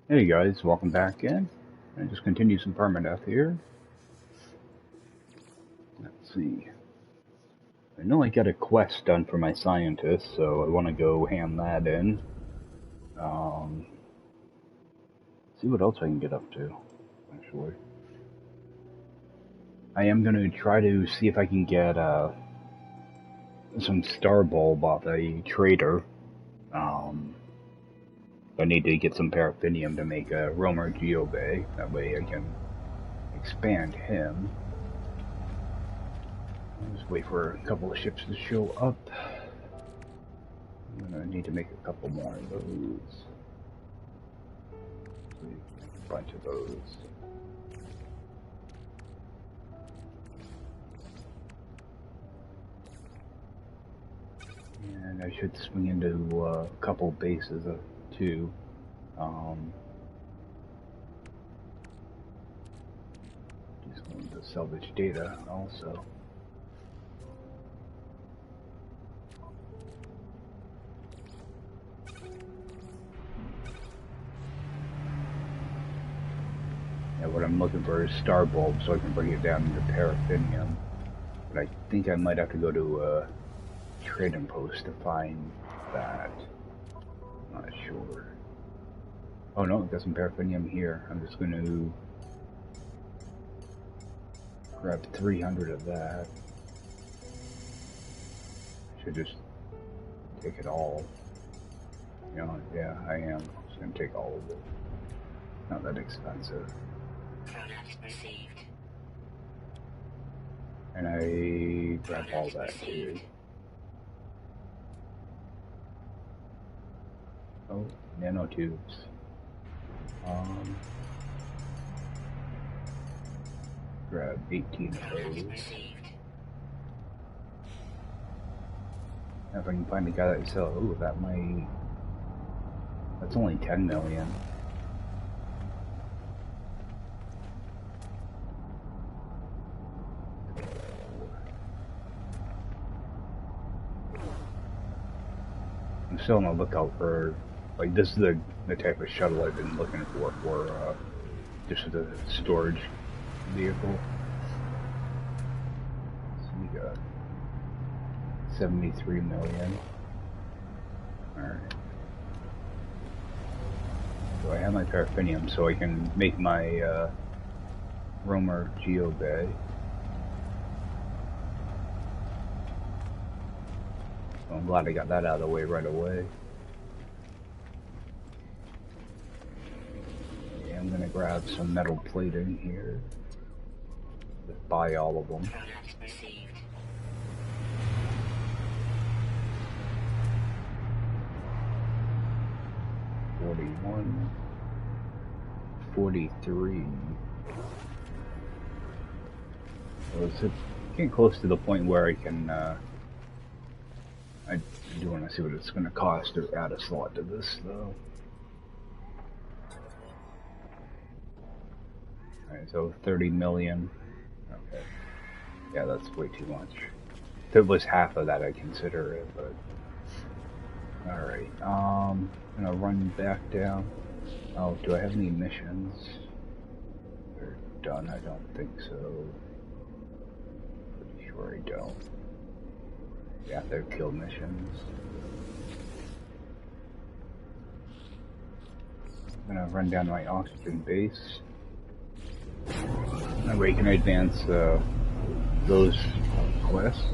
Hey guys, welcome back in. I just continue some permadeath here. Let's see. I know I got a quest done for my scientist, so I want to go hand that in. Um, see what else I can get up to, actually. I am going to try to see if I can get some star bulb off a trader. I need to get some paraffinium to make a Roamer Geobay. That way I can expand him. I'll just wait for a couple of ships to show up. I'm gonna need to make a couple more of those. Make a bunch of those. And I should swing into a couple bases too. Just going to salvage data also. Yeah, what I'm looking for is star bulb so I can bring it down into paraffinium. But I think I might have to go to a trading post to find that. Not sure. Oh no, I've got some paraffinium here. I'm just going to grab 300 of that. Should just take it all. You know, yeah, I am. Just gonna take all of it. Not that expensive. Product received. And I grab all that too. Oh, nanotubes. Grab 18 of those. Now if I can find the guy that sells, ooh, that might. That's only 10 million. I'm still on the lookout for, like, this is the type of shuttle I've been looking for just the storage vehicle. So we got 73 million. Alright. So I have my paraffinium so I can make my Roamer Geobay. So I'm glad I got that out of the way right away. Yeah, I'm gonna grab some metal plating here. Just buy all of them. 41, 43. Well, it's getting close to the point where I can, I do want to see what it's going to cost to add a slot to this, though. Alright, so 30 million. Okay. Yeah, that's way too much. If it was half of that, I'd consider it, but... Alright, I'm gonna run back down. Oh, do I have any missions? They're done, I don't think so. Pretty sure I don't. Yeah, they're kill missions. I'm gonna run down to my oxygen base. That way I can advance those quests.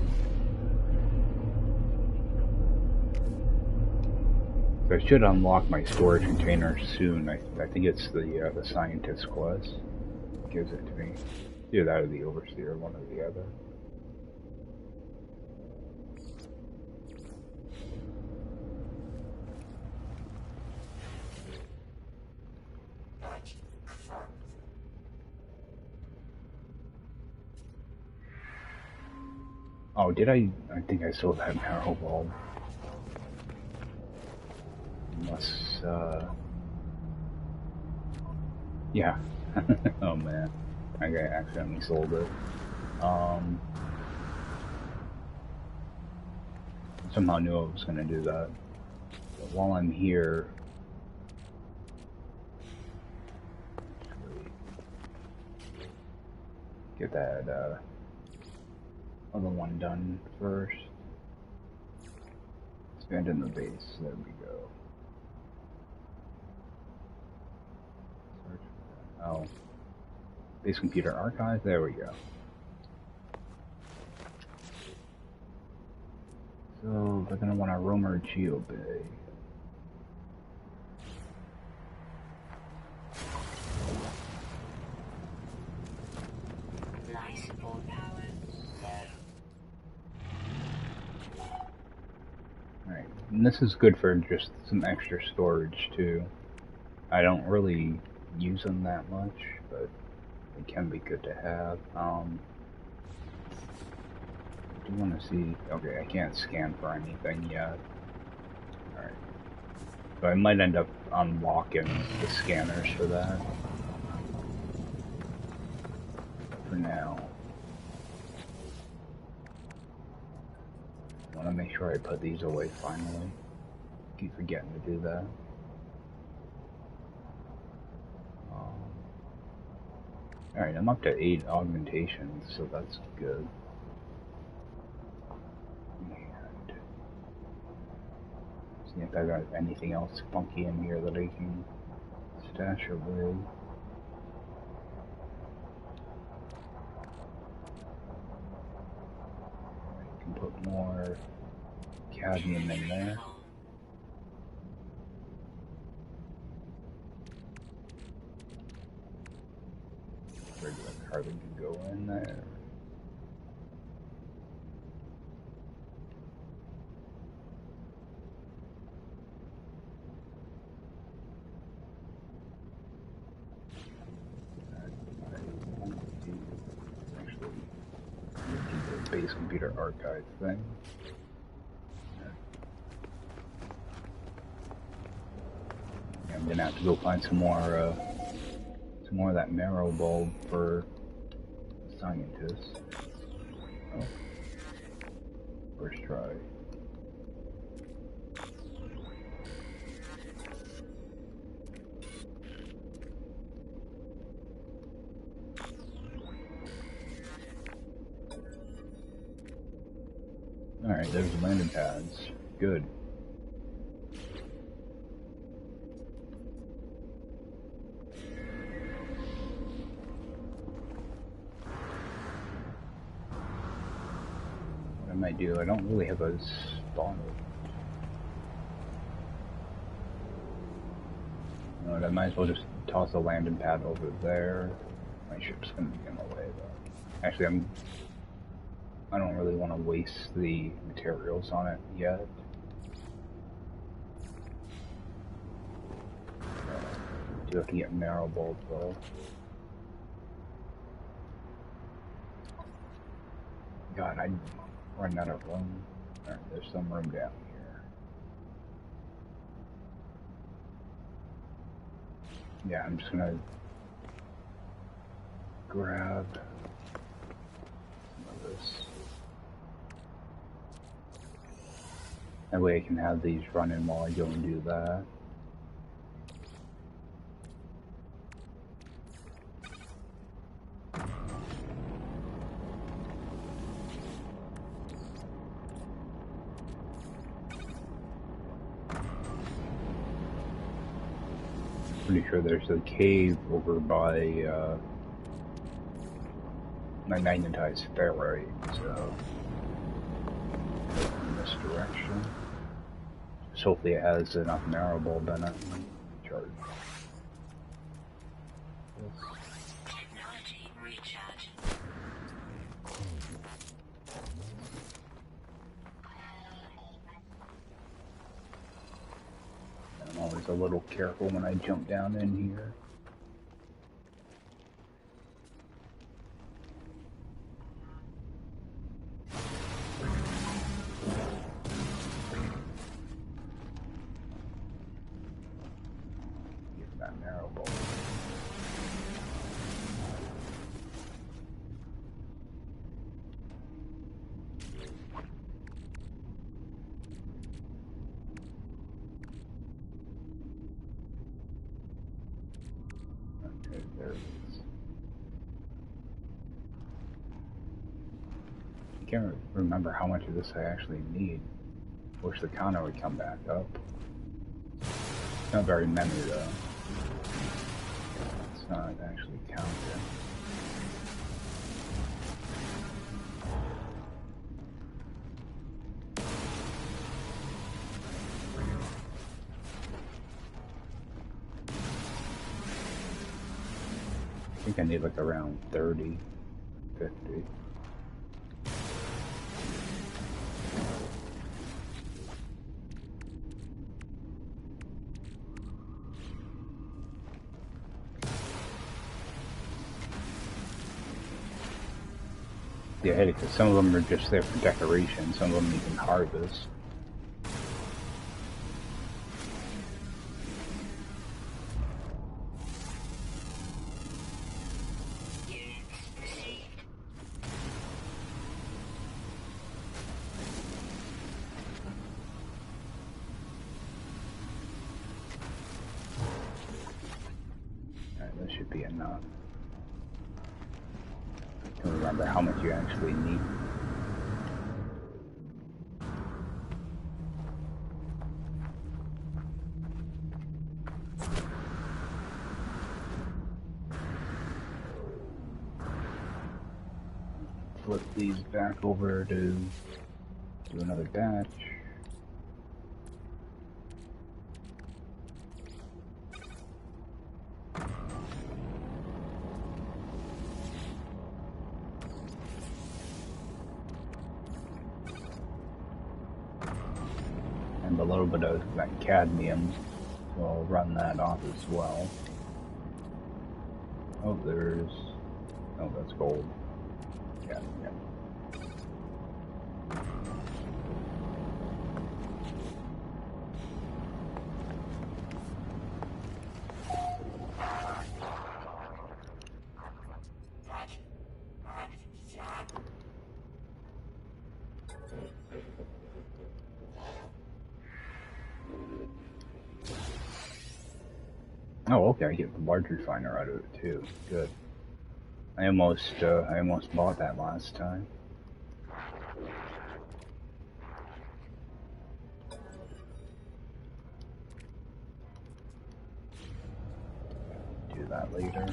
I should unlock my storage container soon. I think it's the scientist quest. Gives it to me. Either that or the overseer, one or the other. Oh, did I think I sold that marrow bulb. Unless, yeah. Oh man. I accidentally sold it. Somehow knew I was gonna do that. But while I'm here, Get that other one done first. Expand in the base. There we go. Search for that. Oh. Base computer archive. There we go. So they're gonna want a roamer geobay. Life support power low. Alright, and this is good for just some extra storage too. I don't really use them that much, but it can be good to have. I do want to see. Okay, I can't scan for anything yet. Alright. So I might end up unlocking the scanners for that. For now. I want to make sure I put these away finally. Keep forgetting to do that. Alright, I'm up to 8 augmentations, so that's good. And see if I got anything else funky in here that I can stash away. I can put more cadmium in there. Regular carbon can go in there. Base computer archive thing. Yeah, I'm gonna have to go find some more of that marrow bulb for scientists. Oh, first try. Alright, there's the landing pads. Good. What I might do, I don't really have a spot. You know what, I might as well just toss a landing pad over there. My ship's gonna be in the way though. Actually, I don't really want to waste the materials on it yet. Do have to get marrow bulb though. God, I run out of room. Alright, there's some room down here. Yeah, I'm just gonna grab some of this. That way I can have these running while I go and do that. Pretty sure there's a cave over by my magnetized ferrite, so in this direction. Just hopefully it has enough marrow bulb in it. Charge. Technology recharge. I'm always a little careful when I jump down in here. Get that marrow bulb. Okay, there it is. can't remember how much of this I actually need. Wish the counter would come back up. Not very many though. It's not actually counted. I think I need like around 30, 50. Yeah, because some of them are just there for decoration, some of them you can harvest. Alright, that should be enough. I don't remember how much you actually need. Flip these back over to do another batch. And a little bit of that cadmium, so I'll run that off as well. Oh, that's gold. Yeah. Oh, okay, I get the large refiner out of it too. Good. I almost bought that last time. Do that later.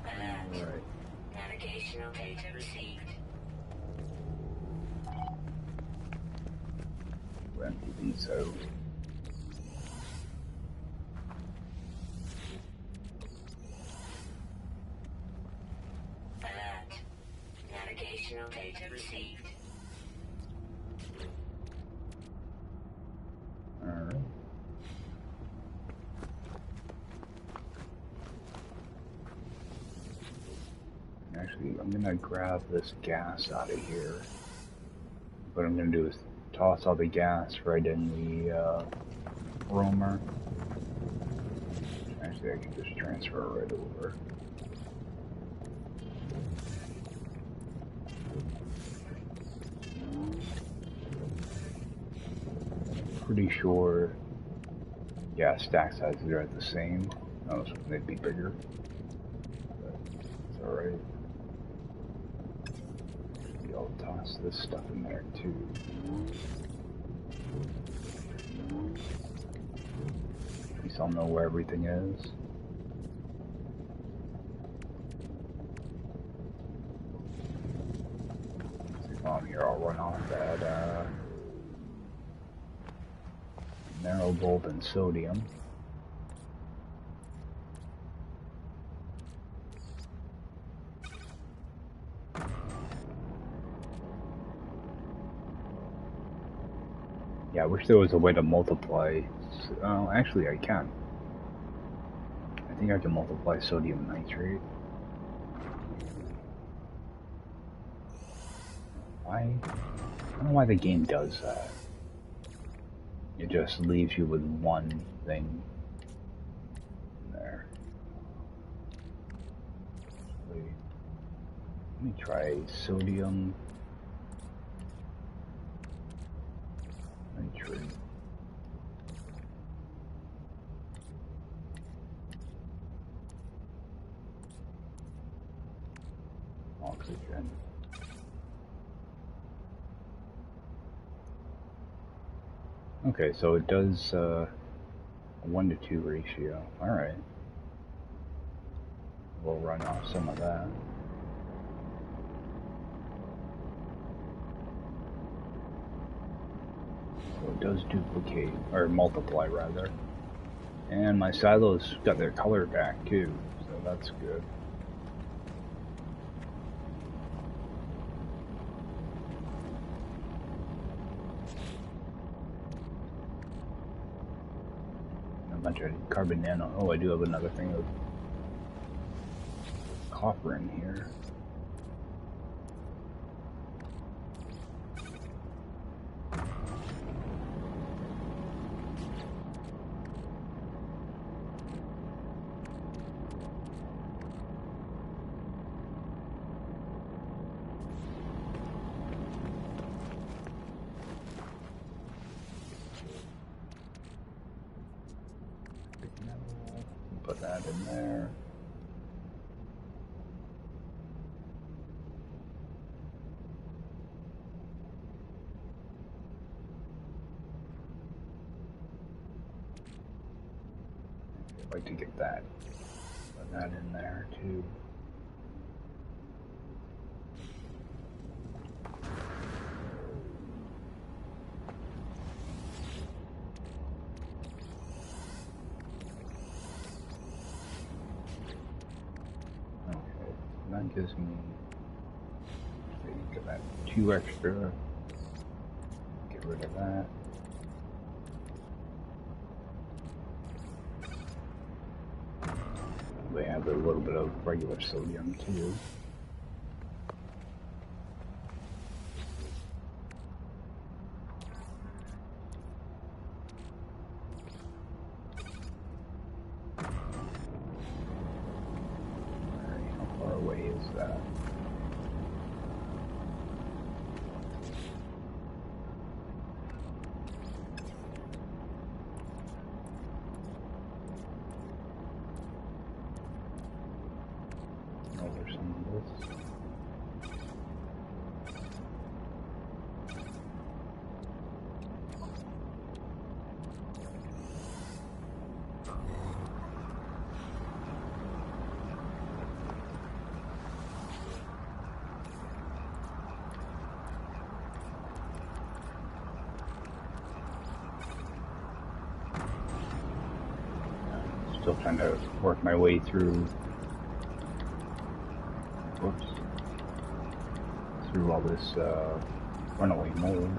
Alright. Navigational data received. We'll empty these out. Alert. Navigational data received. Alright. Actually, I'm gonna grab this gas out of here. What I'm gonna do is toss all the gas right in the roamer. Actually, I can just transfer it right over. Pretty sure, yeah, stack sizes are the same. I was hoping they'd be bigger, but it's alright. Maybe I'll toss this stuff in there too. At least I'll know where everything is. While I'm here, I'll run off that narrow bulb and sodium. Yeah, I wish there was a way to multiply. Actually, I can. I think I can multiply sodium nitrate. I don't know why the game does that. It just leaves you with one thing there. Let me try sodium nitrate. oxygen. Okay, so it does a 1-to-2 ratio. Alright. We'll run off some of that. So it does duplicate, or multiply rather. And my silos got their color back too, so that's good. A bunch of carbon nano. Oh, I do have another thing of copper in here. Put that in there. I'd like to get that. Put that in there too. That gives me, get that 2 extra, get rid of that. They have a little bit of regular sodium too. Still trying to work my way through, through all this runaway mold.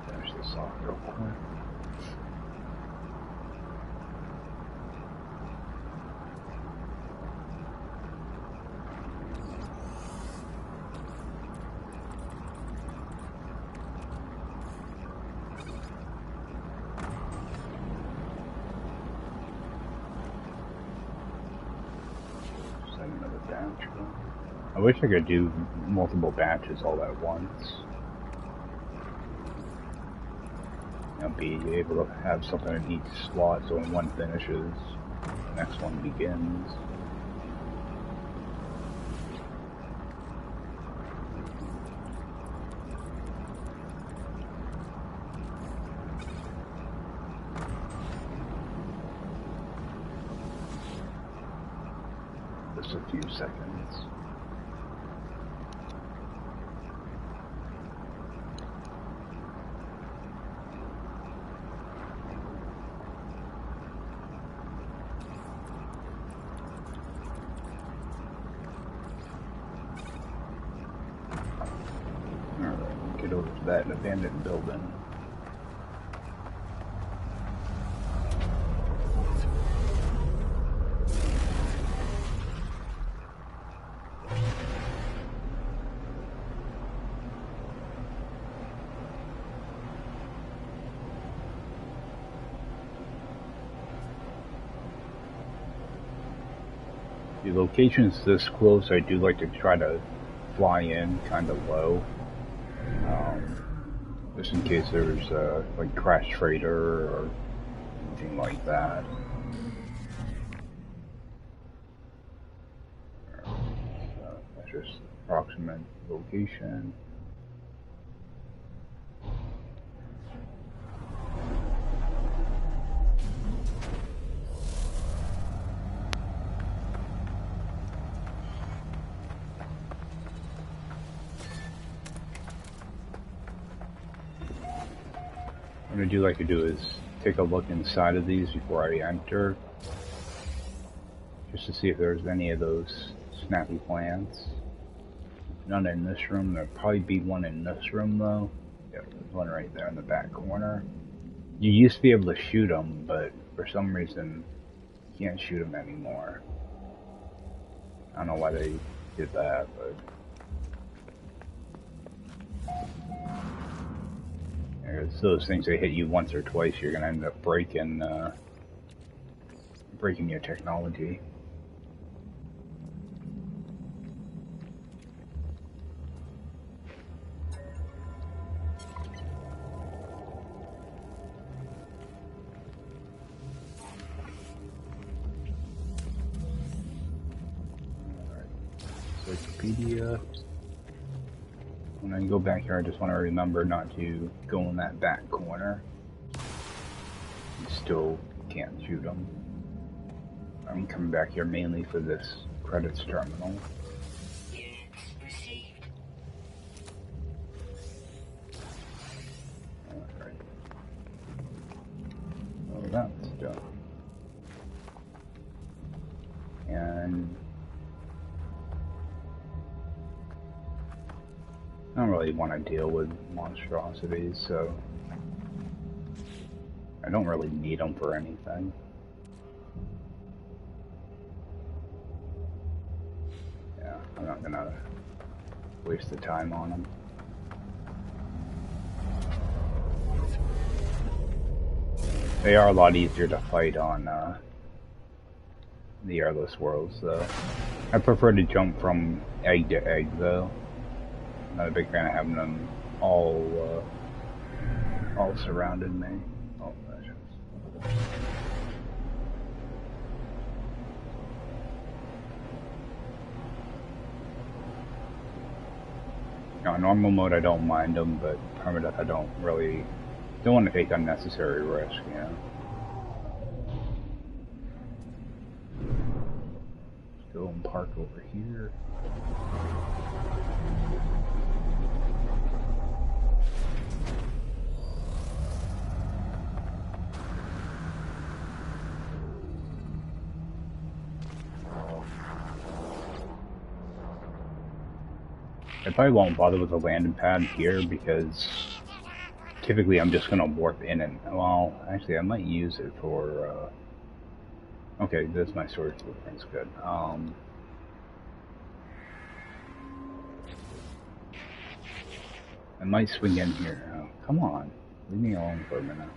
Finish this off real quick. I wish I could do multiple batches all at once. You know, be able to have something in each slot so when one finishes, the next one begins. Just a few seconds. Get over to that abandoned building. The locations this close, I do like to try to fly in kind of low. Just in case there's like crash trader or anything like that. just approximate location. What I do like to do is take a look inside of these before I enter, just to see if there's any of those snappy plants. None in this room. There'll probably be one in this room though. Yeah, there's one right there in the back corner. You used to be able to shoot them, but for some reason you can't shoot them anymore. I don't know why they did that, but it's those things that hit you once or twice. You're gonna end up breaking your technology. Wikipedia. When I go back here, I just want to remember not to go in that back corner. You still can't shoot them. I'm coming back here mainly for this credits terminal. Units received. Alright. Oh, that's done. And I don't really want to deal with monstrosities, so I don't really need them for anything. Yeah, I'm not gonna waste the time on them. They are a lot easier to fight on the airless worlds, though. I prefer to jump from egg to egg, though. Not a big fan of having them all surrounded me. Oh, gosh. Now, in normal mode, I don't mind them, but permadeath, I don't want to take unnecessary risk, you know. Let's go and park over here. I probably won't bother with the landing pad here because typically I'm just gonna warp in and, well, actually I might use it for, okay, this my storage footprint's good. I might swing in here. Oh, come on, leave me alone for a minute.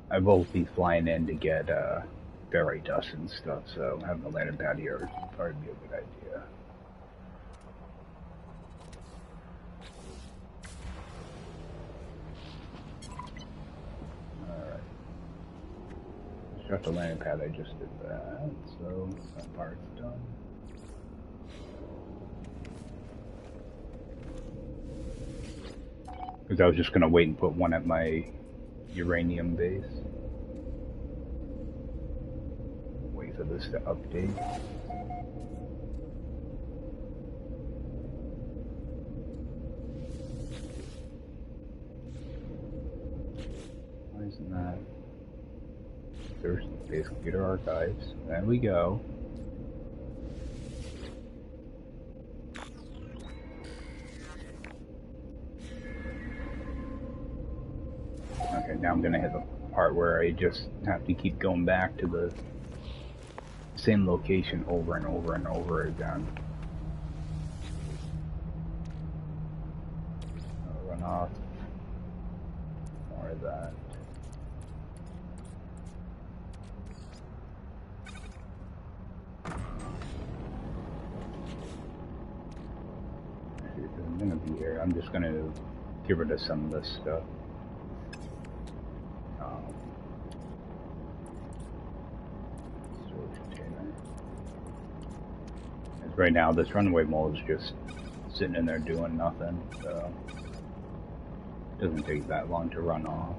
I will be flying in to get, ferrite dust and stuff, so having a landing pad here would probably be a good idea. Alright. Construct the landing pad, I just did that, so that part's done. Because I was just going to wait and put one at my uranium base. Wait for this to update. Why isn't that? There's base computer archives. There we go. Okay, now I'm gonna hit the part where I just have to keep going back to the same location over and over and over again. I'll run off more of that. Actually, if I'm gonna be here, I'm just gonna get rid of some of this stuff. Storage Right now, this runaway mole is just sitting in there doing nothing, so it doesn't take that long to run off.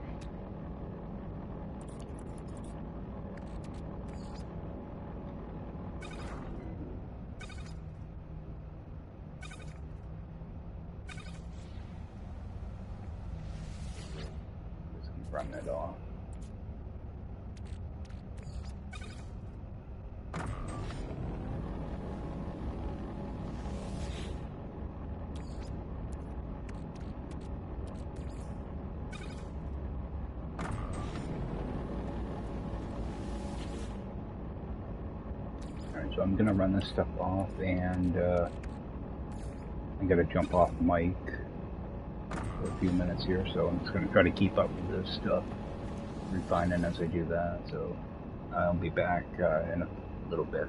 Just keep running it off. Alright, so I'm gonna run this stuff off, and I'm gonna jump off mic for a few minutes here, so I'm just gonna try to keep up with this stuff, refining as I do that, so I'll be back in a little bit.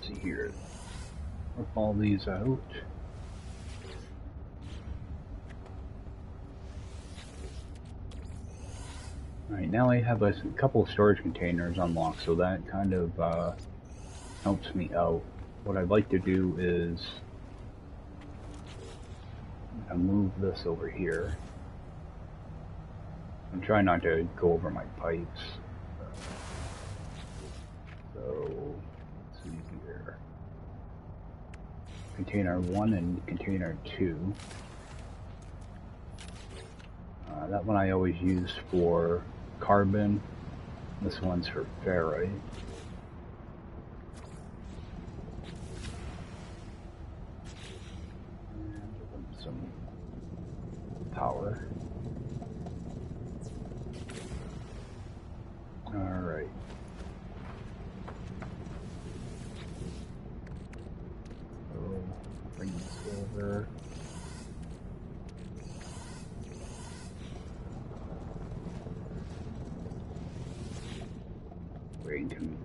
see here. Rip all these out. Alright, now I have a couple of storage containers unlocked, so that kind of helps me out. What I'd like to do is move this over here. I'm trying not to go over my pipes. So, let's see here. Container 1 and container 2. That one I always use for carbon. This one's for ferrite. And some power. Alright. So, bring this over. We can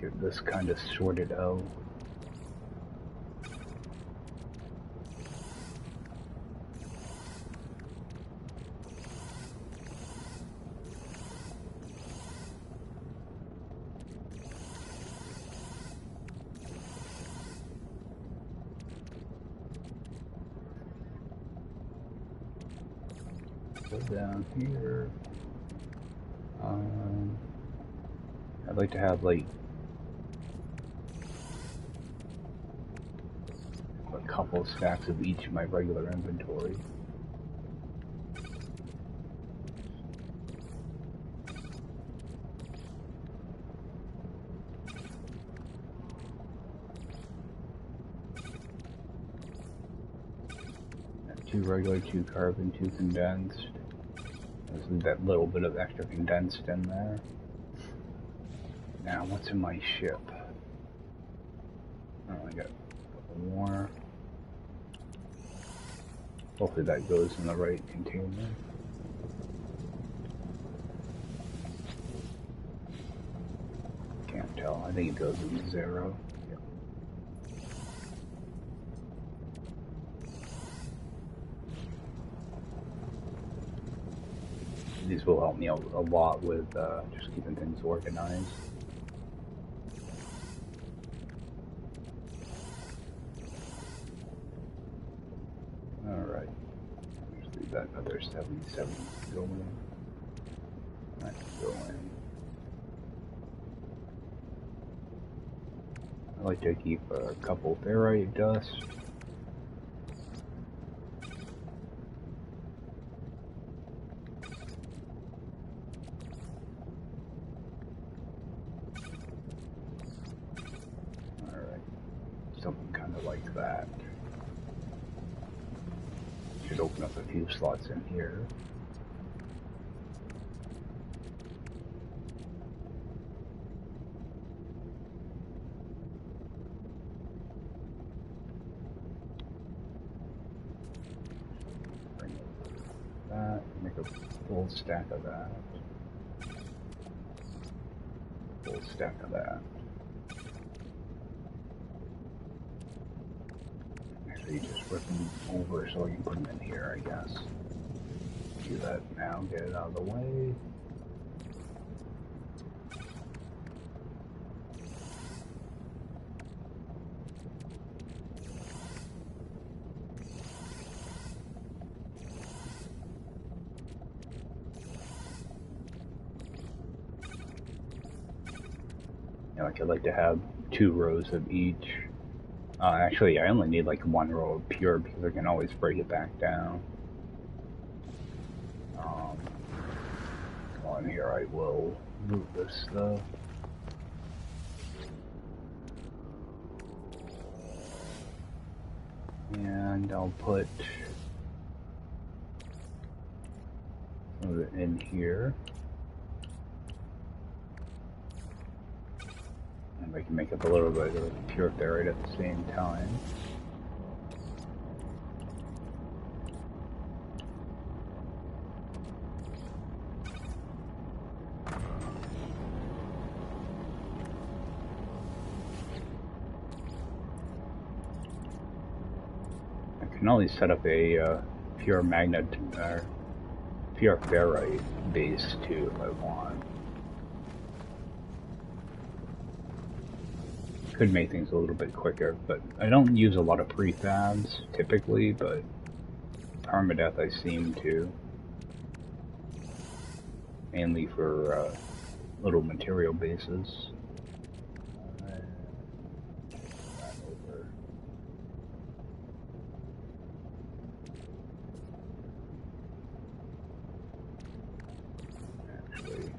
get this kind of sorted out. Go down here. I'd like to have like a couple stacks of each in my regular inventory. Two regular, two carbon, two condensed. There's that little bit of extra condensed in there. Now, what's in my ship? Oh, I got a couple more. Hopefully that goes in the right container. Can't tell. I think it goes in 0. Yep. These will help me out a lot with just keeping things organized. Alright. Just leave that other 77 go in. That can go in. I like to keep a couple ferrite dust. Alright. Something kind of like that. Should open up a few slots in here. Bring that, make a full stack of that. Full stack of that. Actually, just rip them over so I can put them in here, I guess. Do that now, get it out of the way. Like, I'd like to have 2 rows of each. Actually, I only need like 1 row of pure because I can always break it back down. On here, I will move this stuff. And I'll put some of it in here. And we can make up a little bit of pure ferrite at the same time. can always set up a pure magnet or pure ferrite base too if I want. Could make things a little bit quicker, but I don't use a lot of prefabs typically, but Permadeath I seem to. Mainly for little material bases. Actually,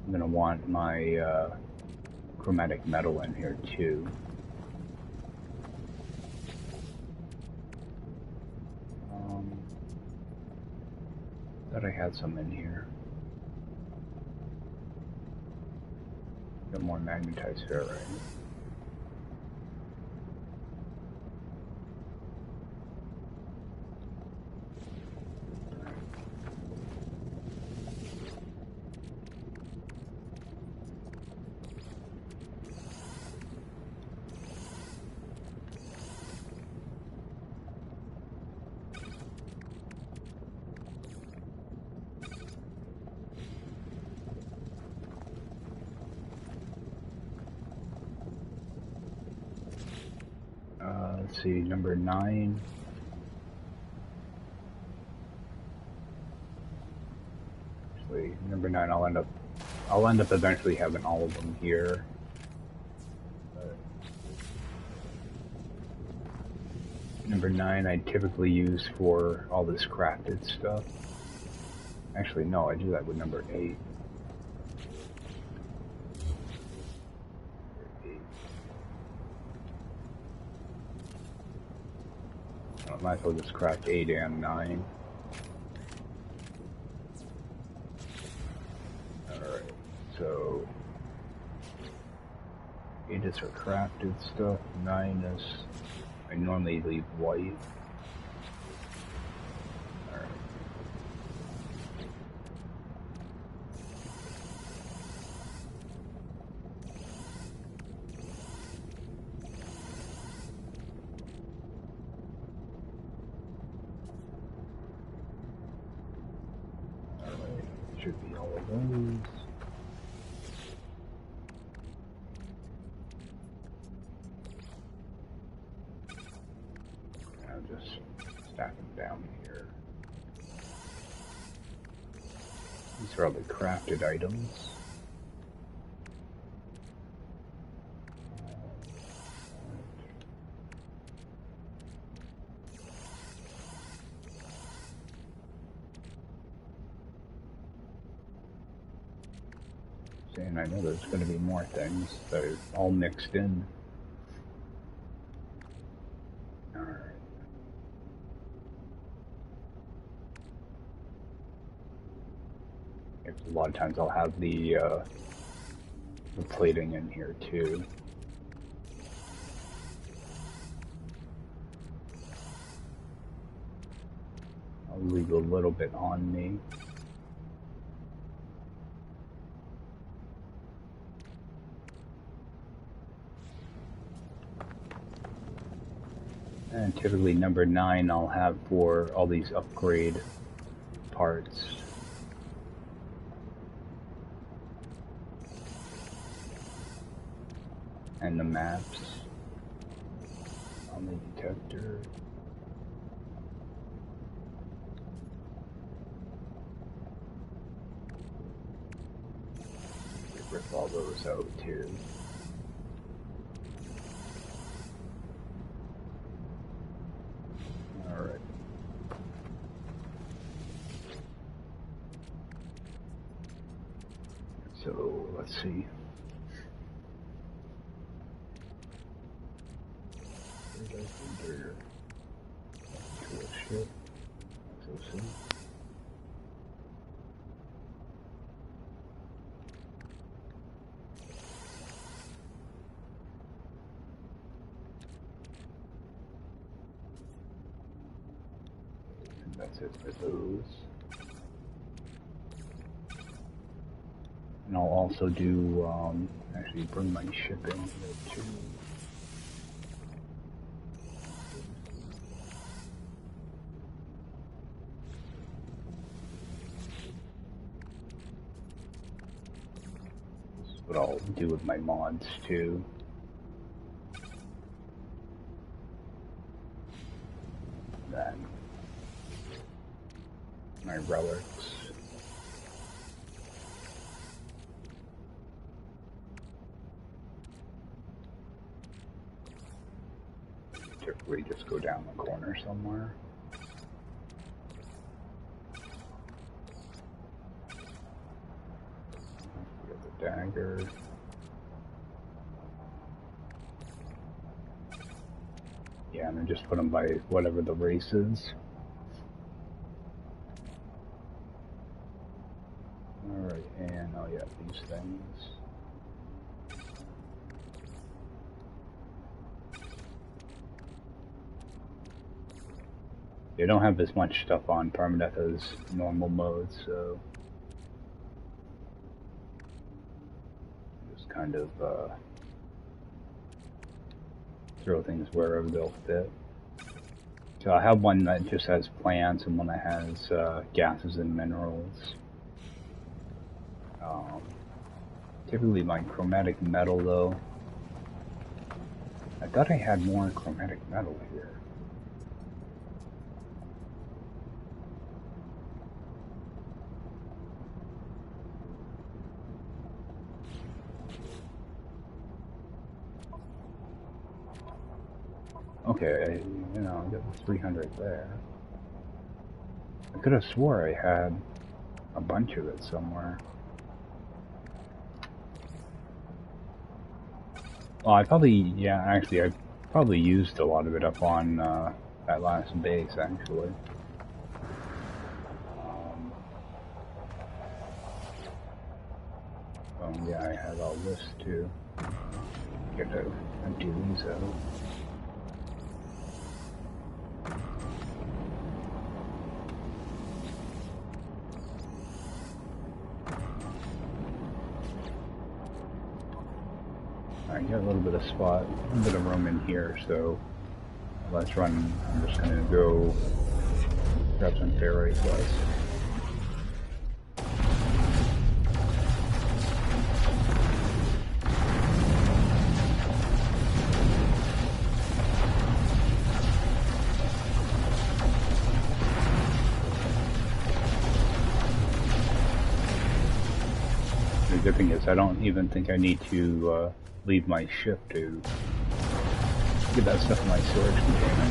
I'm gonna want my chromatic metal in here too. Thought I had some in here. Got more magnetized ferrite. Let's see, number 9. Actually, number 9, I'll end up eventually having all of them here. But number 9 I typically use for all this crafted stuff. Actually, no, I do that with number 8. I might as well just craft 8 and 9. Alright, so 8 is for crafted stuff, 9 is I normally leave white. Alright. Should be all of those. I'll just stack them down here. These are all the crafted items. And I know there's going to be more things that are all mixed in. Alright. A lot of times I'll have the plating in here too. I'll leave a little bit on me. And typically number 9 I'll have for all these upgrade parts. And the maps on the detector. Rip all those out too. Alright. So let's see. Where to a ship. So soon. And that's it for those. And I'll also do, actually bring my ship in here too. what I'll do with my mods too. Then my relics. Typically just go down the corner somewhere. Get the dagger. Yeah, and then just put them by whatever the race is. Alright, and oh yeah, these things. They don't have as much stuff on Permadeath as normal mode, so just kind of throw things wherever they'll fit. So I have one that just has plants and one that has gases and minerals. Typically my chromatic metal though. I thought I had more chromatic metal here. Okay, I got 300 there. I could have swore I had a bunch of it somewhere. Well, I probably used a lot of it up on that last base, actually. Oh yeah, I had all this too. Get to empty these out. Alright, got a little bit of spot, a bit of room in here, so let's run. I'm just gonna go grab some ferrite dust. The good thing is I don't even think I need to leave my ship to get that stuff in my storage container.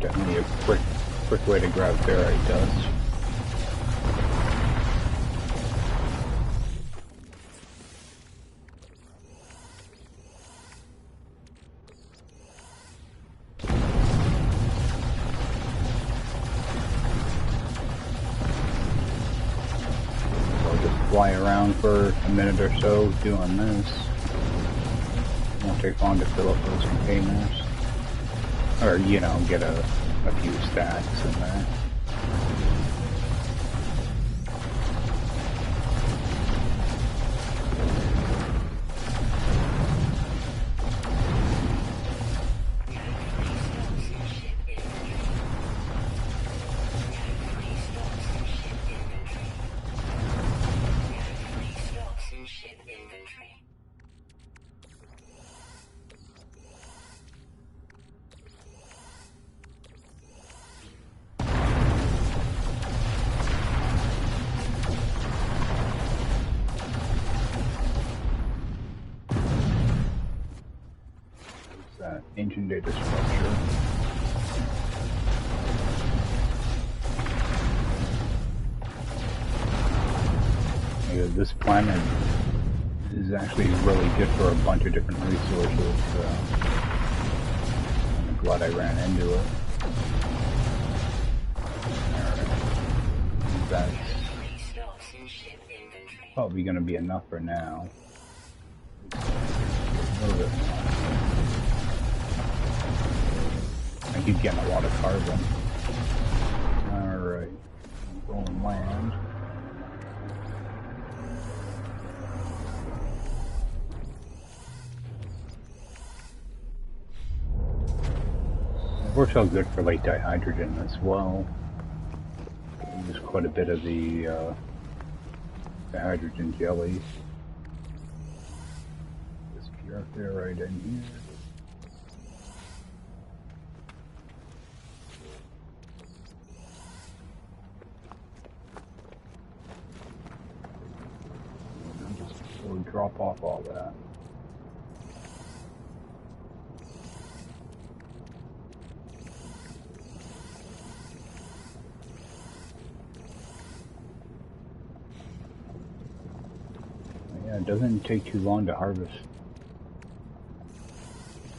Definitely a quick way to grab ferrite dust. I'll just fly around for a minute or so doing this. Won't take long to fill up those containers. Or, get a few stacks in there. Ancient data structure. this planet is actually really good for a bunch of different resources. I'm glad I ran into it. Alright. That's probably going to be enough for now. A little bit more. I keep getting a lot of carbon. Alright. Rolling land. It works out good for like dihydrogen as well. There's quite a bit of the hydrogen jelly. This pure there right in here. We'll drop off all that. Yeah, it doesn't take too long to harvest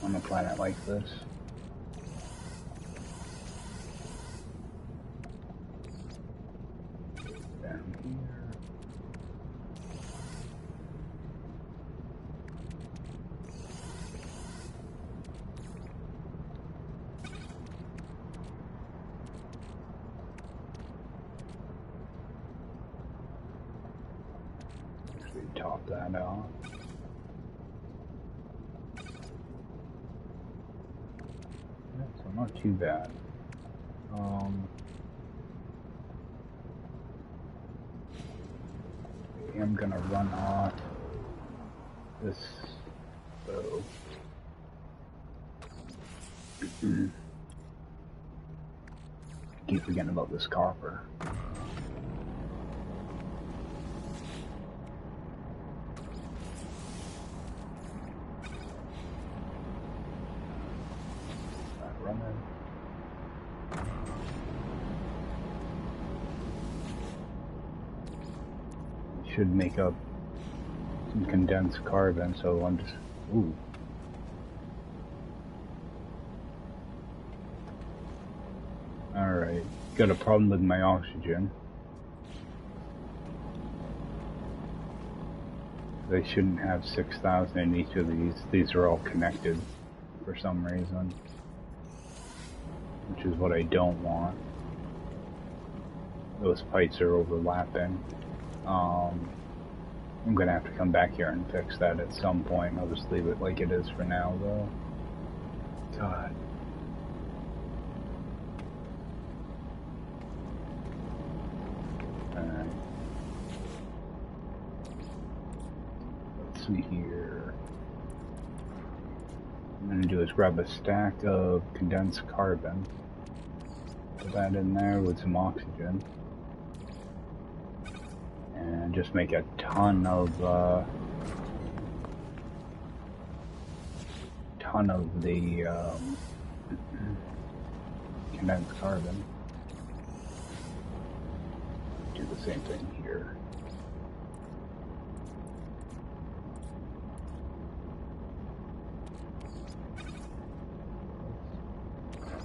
on a planet like this. Down here. Top that out. Yeah, so not too bad. I'm gonna run off this bow. Keep forgetting about this copper. Should make up some condensed carbon, so I'm just, ooh. Alright, got a problem with my oxygen. They shouldn't have 6,000 in each of these. These are all connected for some reason, which is what I don't want. Those pipes are overlapping. I'm gonna have to come back here and fix that at some point. I'll just leave it like it is for now, though. God. Alright. Let's see here. What I'm gonna do is grab a stack of condensed carbon. Put that in there with some oxygen. And just make a ton of the condensed carbon. Do the same thing here.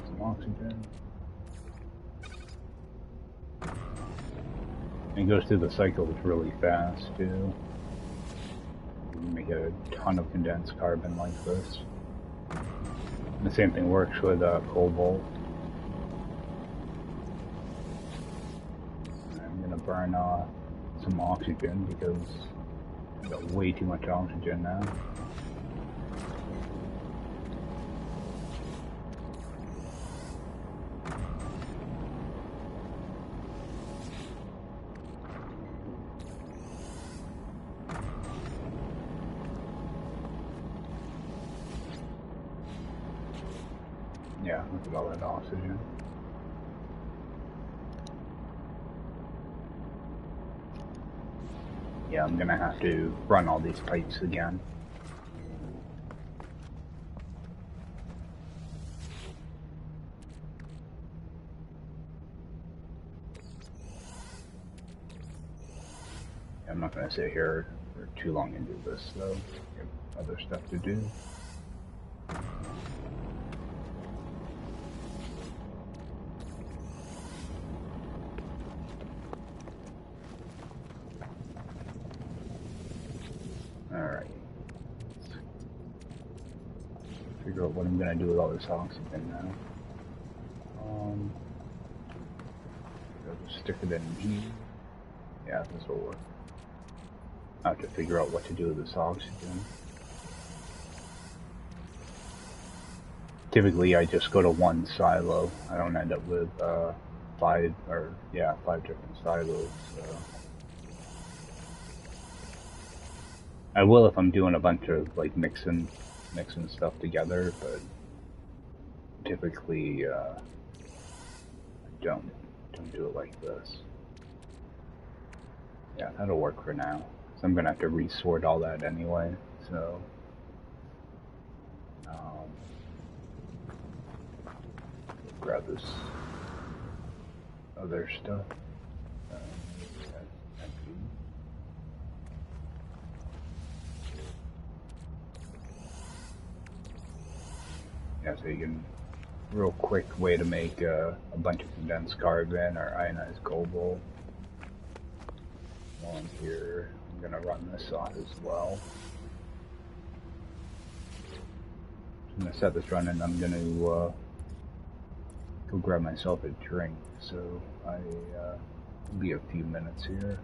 Some oxygen. It goes through the cycles really fast too. You can make a ton of condensed carbon like this. And the same thing works with cobalt. I'm gonna burn some oxygen because I've got way too much oxygen now. Yeah, look at all that oxygen. Yeah, I'm gonna have to run all these pipes again. I'm not gonna sit here for too long and do this though. I have other stuff to do. Alright. Figure out what I'm gonna do with all this oxygen now. I'll just stick it in here. Yeah, this will work. I have to figure out what to do with this oxygen. Typically, I just go to one silo. I don't end up with five different silos. So. I will if I'm doing a bunch of like mixing stuff together, but typically I don't do it like this. Yeah, that'll work for now. So I'm gonna have to resort all that anyway. So grab this other stuff. That's empty. Yeah, so you can, real quick way to make a bunch of condensed carbon or ionized cobalt. While I'm here, I'm gonna run this off as well. I'm gonna set this running. I'm gonna go grab myself a drink. So it'll be a few minutes here.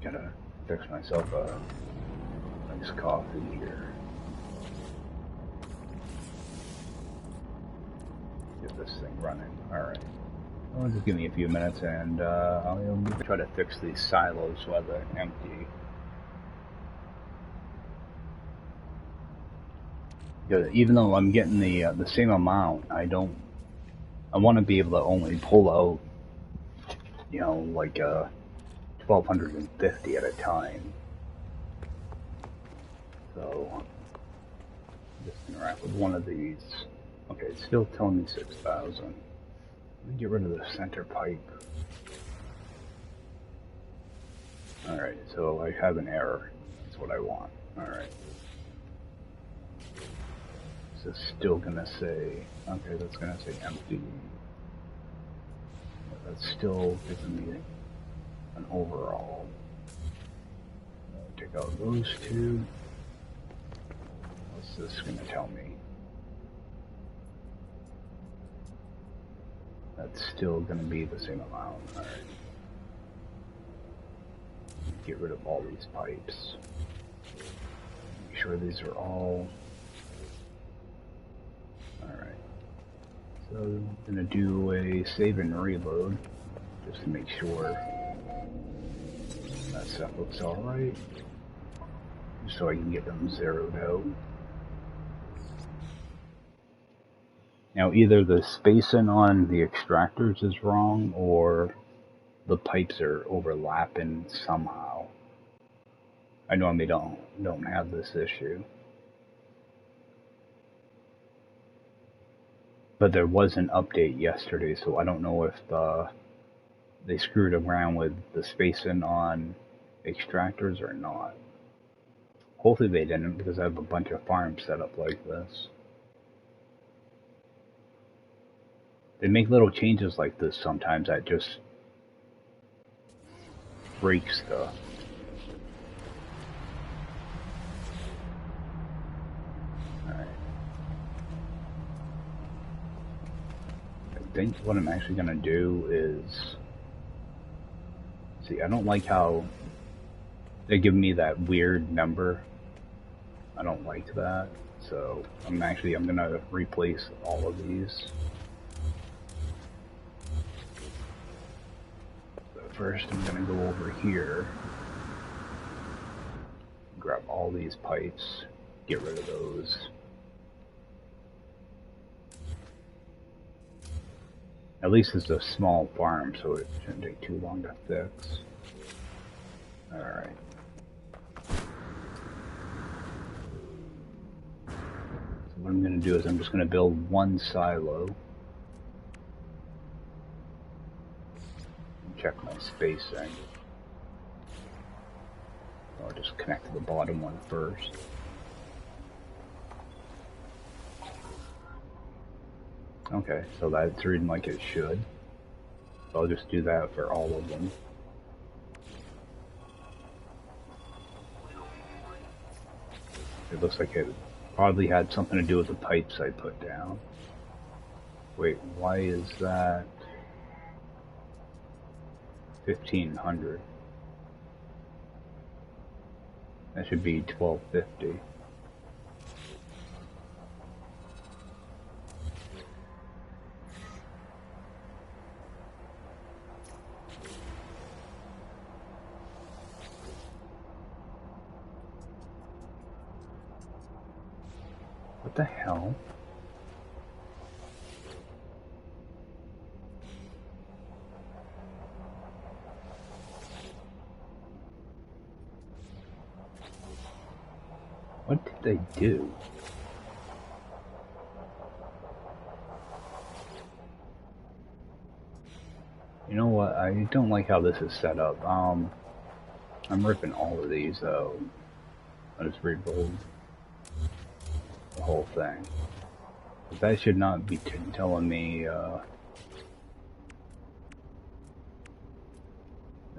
Gotta fix myself a nice coffee here. Get this thing running. Alright. Well, just give me a few minutes and I'll try to fix these silos while they're empty. Because even though I'm getting the same amount, I want to be able to only pull out, you know, like 1,250 at a time. So just interact with one of these. Okay, it's still telling me 6,000. Let me get rid of the center pipe. Alright, so I have an error. That's what I want. Alright. So it's still gonna say, okay, that's gonna say empty. But that's still giving me an overall. Take out those two. What's this gonna tell me? That's still going to be the same amount. Alright. Get rid of all these pipes. Make sure these are all... Alright. So I'm going to do a save and reload. Just to make sure that stuff looks alright. So I can get them zeroed out. Now either the spacing on the extractors is wrong or the pipes are overlapping somehow. I normally don't have this issue. But there was an update yesterday, so I don't know if they screwed around with the spacing on extractors or not. Hopefully they didn't, because I have a bunch of farms set up like this. They make little changes like this sometimes that just breaks stuff. Alright. I think what I'm actually gonna do is... See, I don't like how they give me that weird number. I don't like that. So I'm gonna replace all of these. First, I'm going to go over here, grab all these pipes, get rid of those. At least it's a small farm, so it shouldn't take too long to fix. Alright. So what I'm going to do is I'm just going to build one silo. Check my spacing. just connect to the bottom one first. Okay, so that's reading like it should. So I'll just do that for all of them. It looks like it probably had something to do with the pipes I put down. Wait, why is that 1500? That should be 1250. What the hell? What did they do? You know what? I don't like how this is set up. I'm ripping all of these out. I'll just rebuild the whole thing. But that should not be telling me, that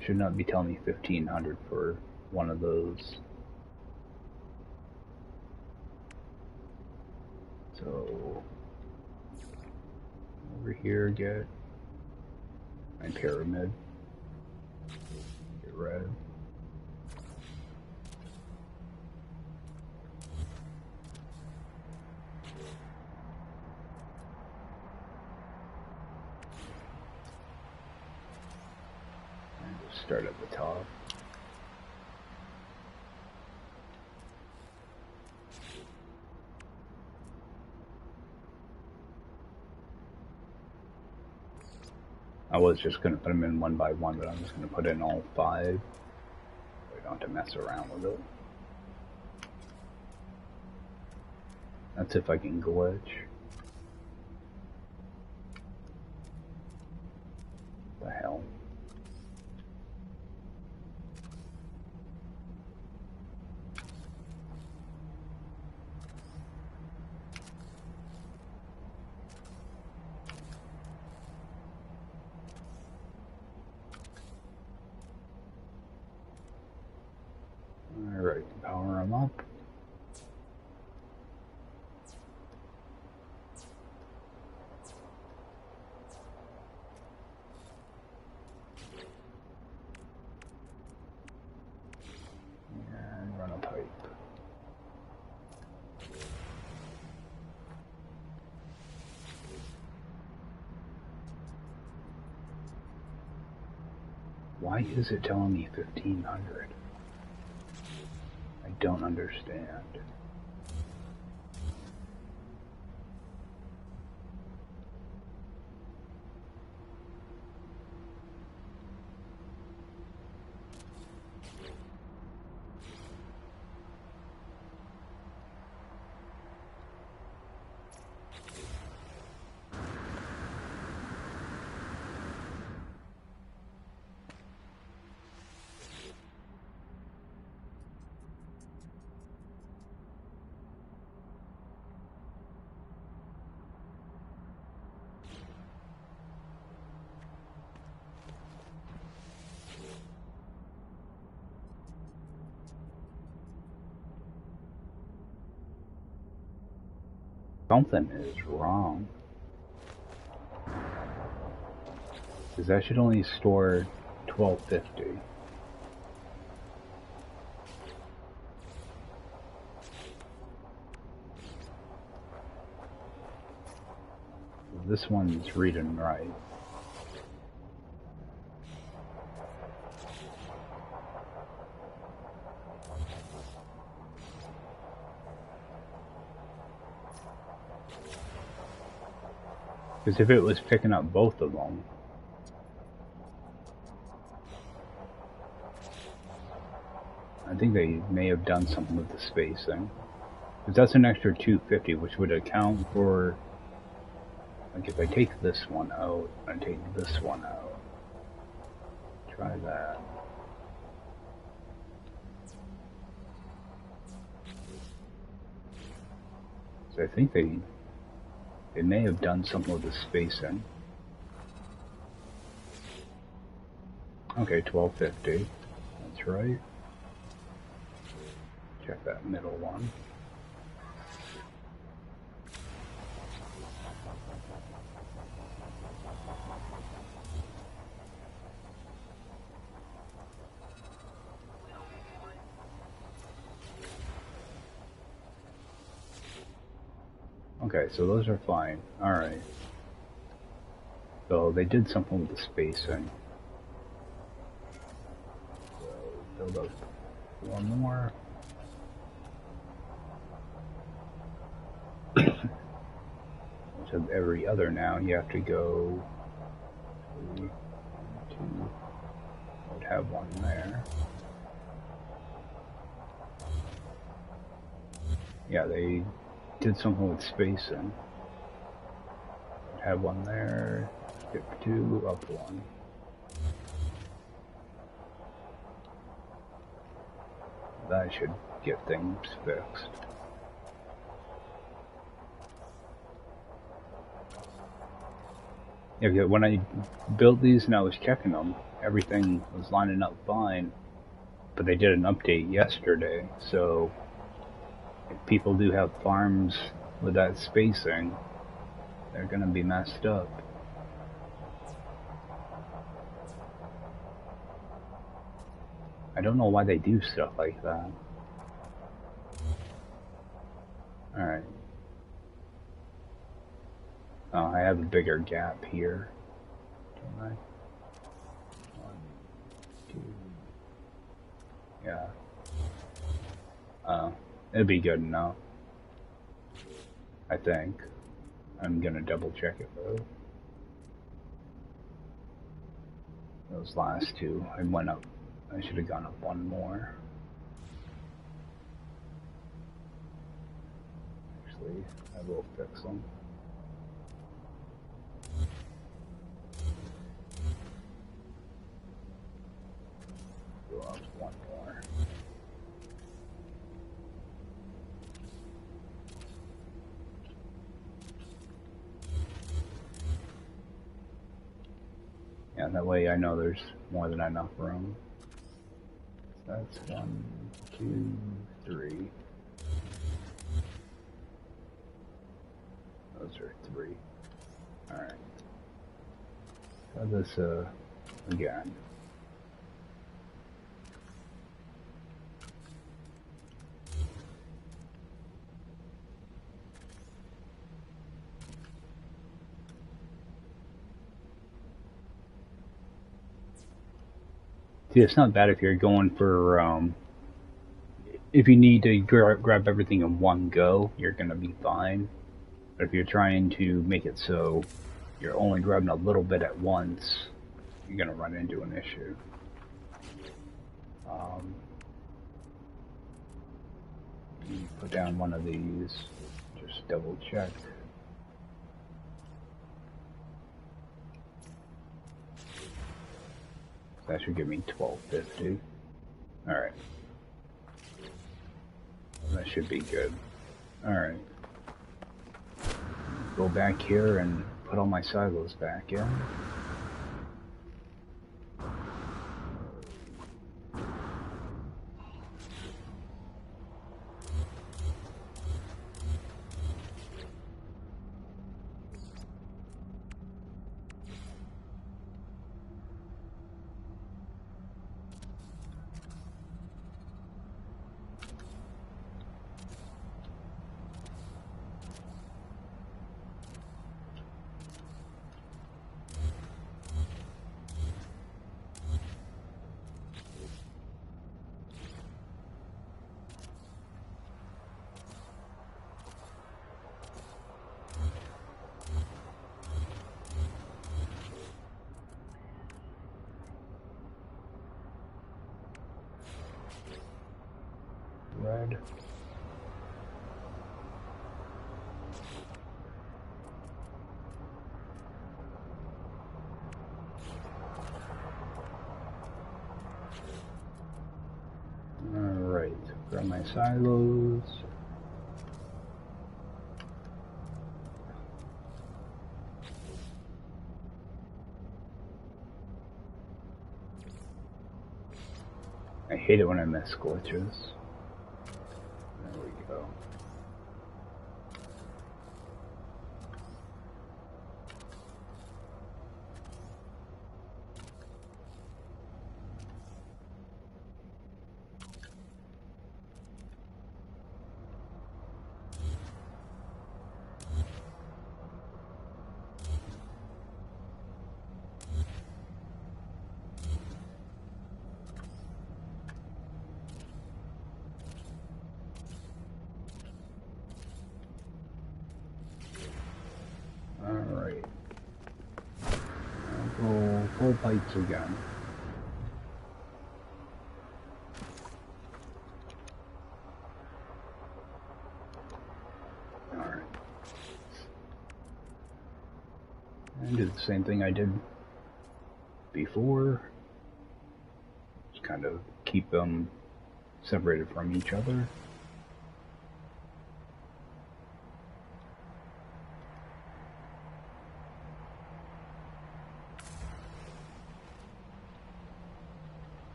should not be telling me 1500 for one of those. So, over here, get my pyramid. Get red. And just start at the top. I was just going to put them in one by one, but I'm just going to put in all 5. We don't have to mess around with it. That's if I can glitch. What the hell? Alright, power them up. And run a pipe. Why is it telling me 1500? I don't understand. Something is wrong. Because that should only store 1250. This one's reading right. Because if it was picking up both of them, I think they may have done something with the spacing. Because that's an extra 250, which would account for, like if I take this one out, and take this one out. Try that. So I think they may have done something with the spacing. Okay, 1250. That's right. Check that middle one. Okay, so those are fine. Alright. So they did something with the spacing. So build up one more. So every other now you have to go 3, 2, would have one there. Yeah, they did something with spacing. Have one there, skip 2, up 1. That should get things fixed. Yeah, when I built these and I was checking them, everything was lining up fine, but they did an update yesterday, so if people do have farms with that spacing, they're gonna be messed up. I don't know why they do stuff like that. Alright. Oh, I have a bigger gap here. Don't I? 1, 2. Yeah. It'd be good enough. I think. I'm gonna double check it though. Those last two, I went up. I should have gone up one more. Actually, I will fix them. Go up one more. Yeah, that way I know there's more than enough room. That's 1, 2, 3. Those are 3. Alright. Try this again. See, it's not bad if you're going for, if you need to grab everything in one go, you're gonna be fine. But if you're trying to make it so you're only grabbing a little bit at once, you're gonna run into an issue. You put down one of these, just double check. That should give me 1250. Alright. That should be good. Alright. Go back here and put all my silos back in. Red. Alright, grab my silos. hate it when I miss glitches. There we go. Alright. I'll go full pipes again. Alright. And do the same thing I did before. Just kind of keep them separated from each other.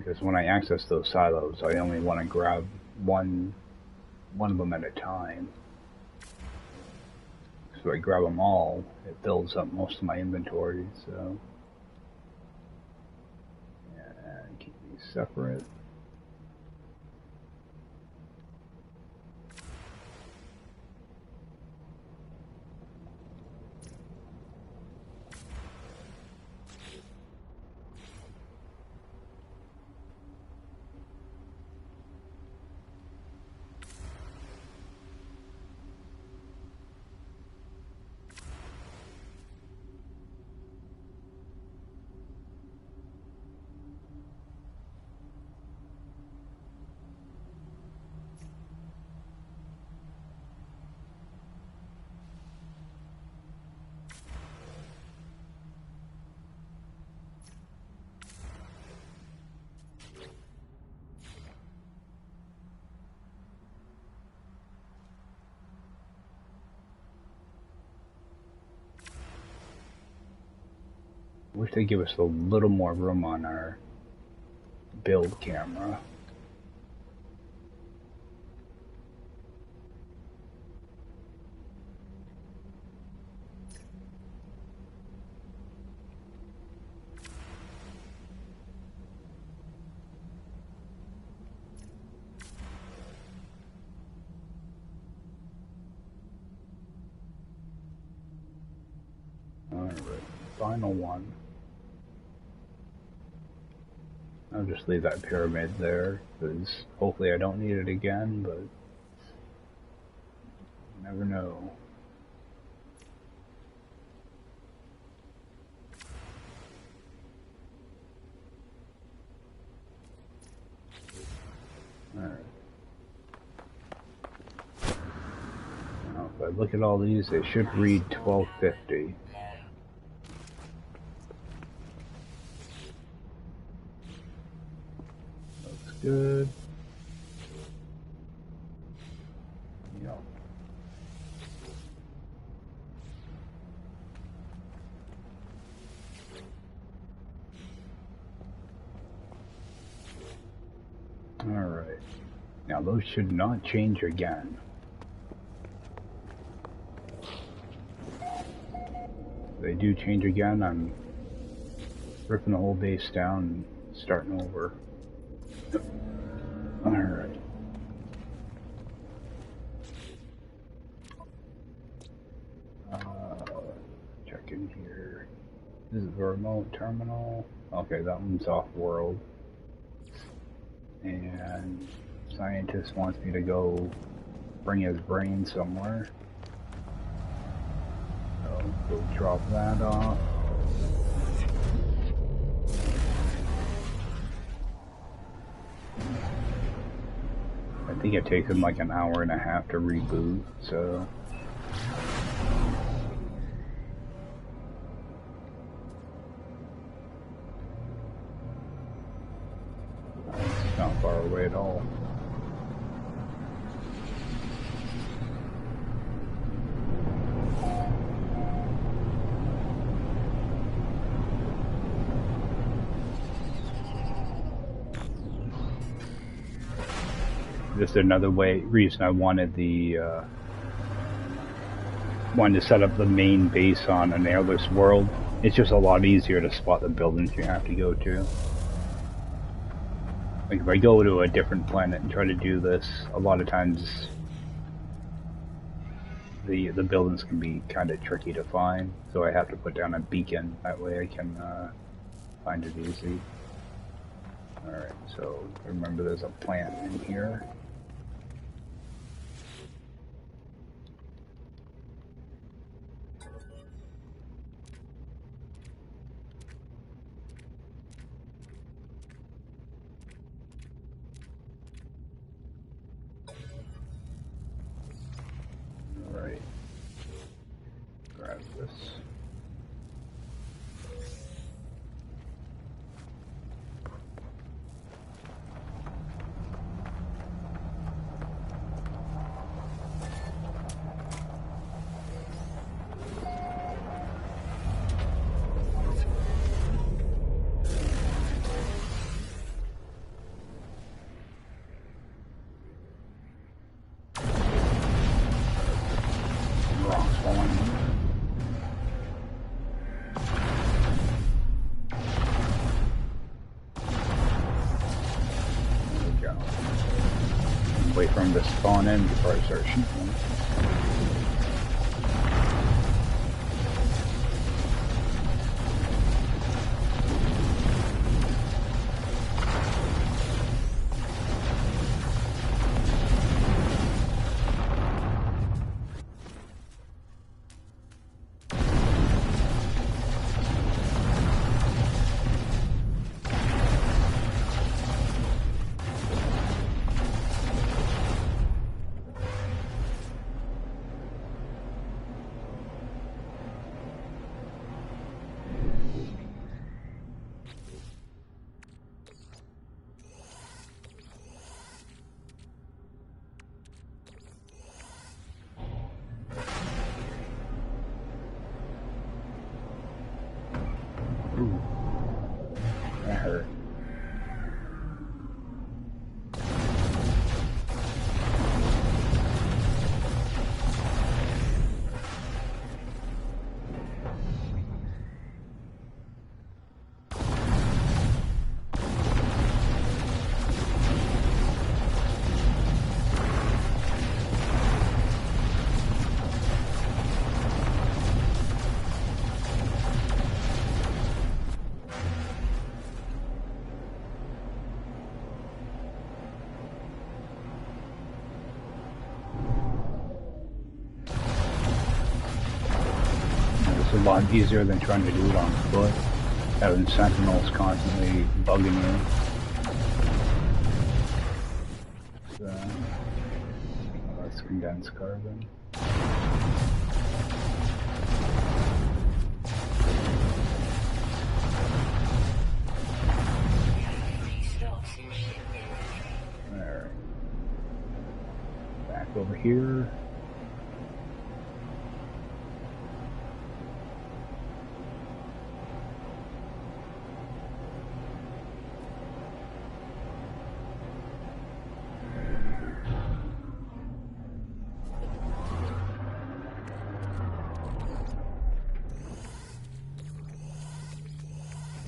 Because when I access those silos, I only want to grab one of them at a time. So I grab them all, it fills up most of my inventory. So and keep these separate. Wish they'd give us a little more room on our build camera. Alright, final one. I'll just leave that pyramid there, because hopefully I don't need it again, but you never know. Alright. Now, if I look at all these, they should read 1250. Good. Yep. Alright. Now those should not change again. If they do change again, I'm ripping the whole base down and starting over. Alright. Check in here. This is the remote terminal. Okay, that one's off-world. And scientist wants me to go bring his brain somewhere. So go drop that off. I think it takes him like an hour and a half to reboot, so It's not far away at all. Just another reason I wanted wanted to set up the main base on an airless world. It's just a lot easier to spot the buildings you have to go to. Like if I go to a different planet and try to do this, a lot of times the buildings can be kind of tricky to find. So I have to put down a beacon. That way I can find it easy. Alright, so remember there's a plant in here. Alright. Grab this. Wait for him to spawn in before I start shooting him. That hurt. It's a lot easier than trying to do it on foot, having sentinels constantly bugging you. So, that's condensed carbon. Alright. Back over here.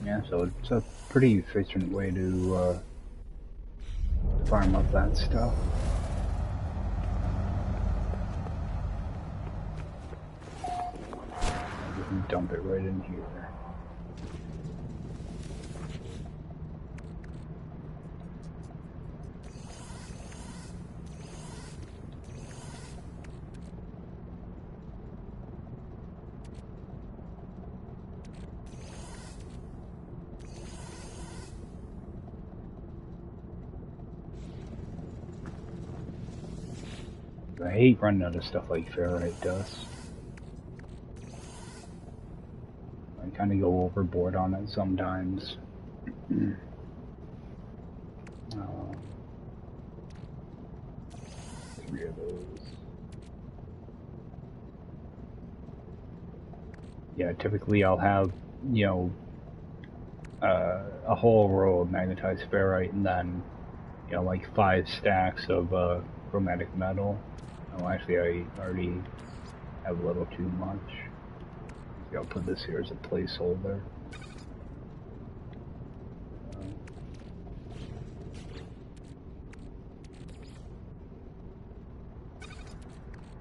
Yeah, so it's a pretty efficient way to farm up that stuff. You can dump it right in here. I hate running out of stuff like ferrite dust. I kind of go overboard on it sometimes. 3 of those. Yeah, typically I'll have, you know, a whole row of magnetized ferrite and then, you know, like 5 stacks of chromatic metal. Oh, actually, I already have a little too much. Maybe I'll put this here as a placeholder.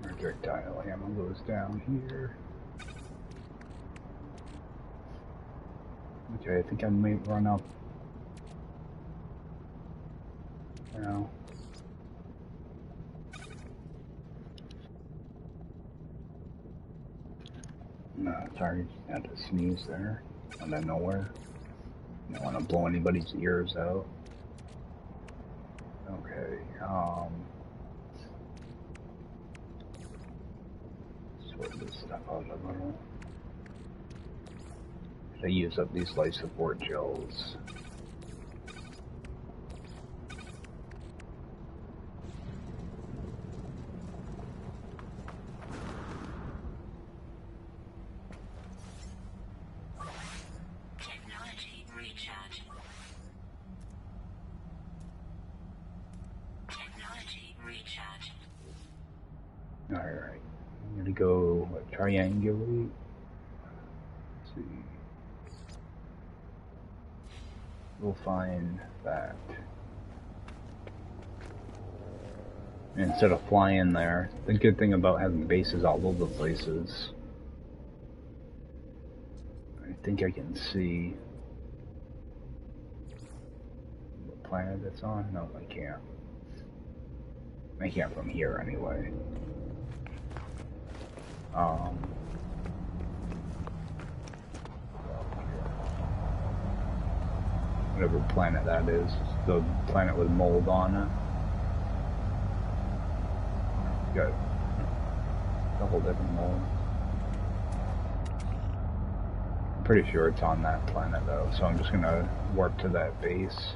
Projectile ammo goes down here. Okay, I think I may run up now. No, sorry, had to sneeze there. Out of nowhere. Don't want to blow anybody's ears out. Okay, sort this stuff out a little. Should I use up these life support gels? Technology recharging. Technology recharging. Alright, I'm gonna go triangulate. Let's see. We'll find that. Instead of flying there, the good thing about having bases all over the place is I think I can see what planet it's on. No, I can't. I can't from here anyway. Whatever planet that is, the planet with mold on it. Got a couple different molds. I'm pretty sure it's on that planet though, so I'm just gonna warp to that base.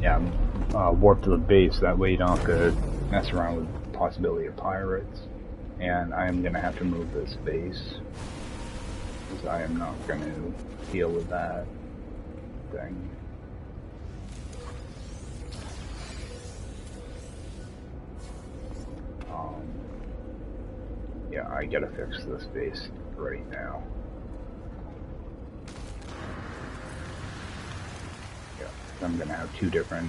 Yeah, warp to the base, that way you don't have to mess around with the possibility of pirates. And I am going to have to move this base, because I am not going to deal with that thing. Yeah, I gotta fix this base right now. I'm gonna have 2 different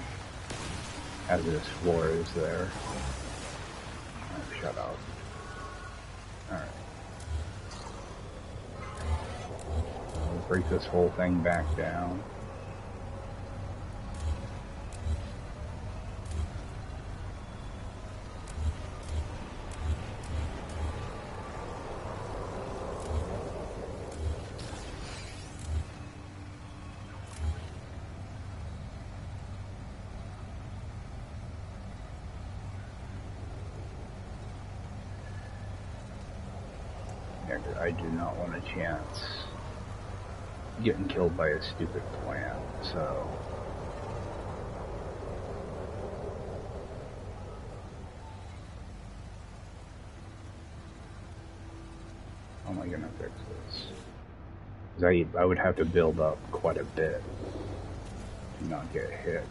hazardous floors there. Oh, shut up. Alright. I'll break this whole thing back down. I do not want a chance getting killed by a stupid plant, so how am I gonna fix this? Because I would have to build up quite a bit to not get hit.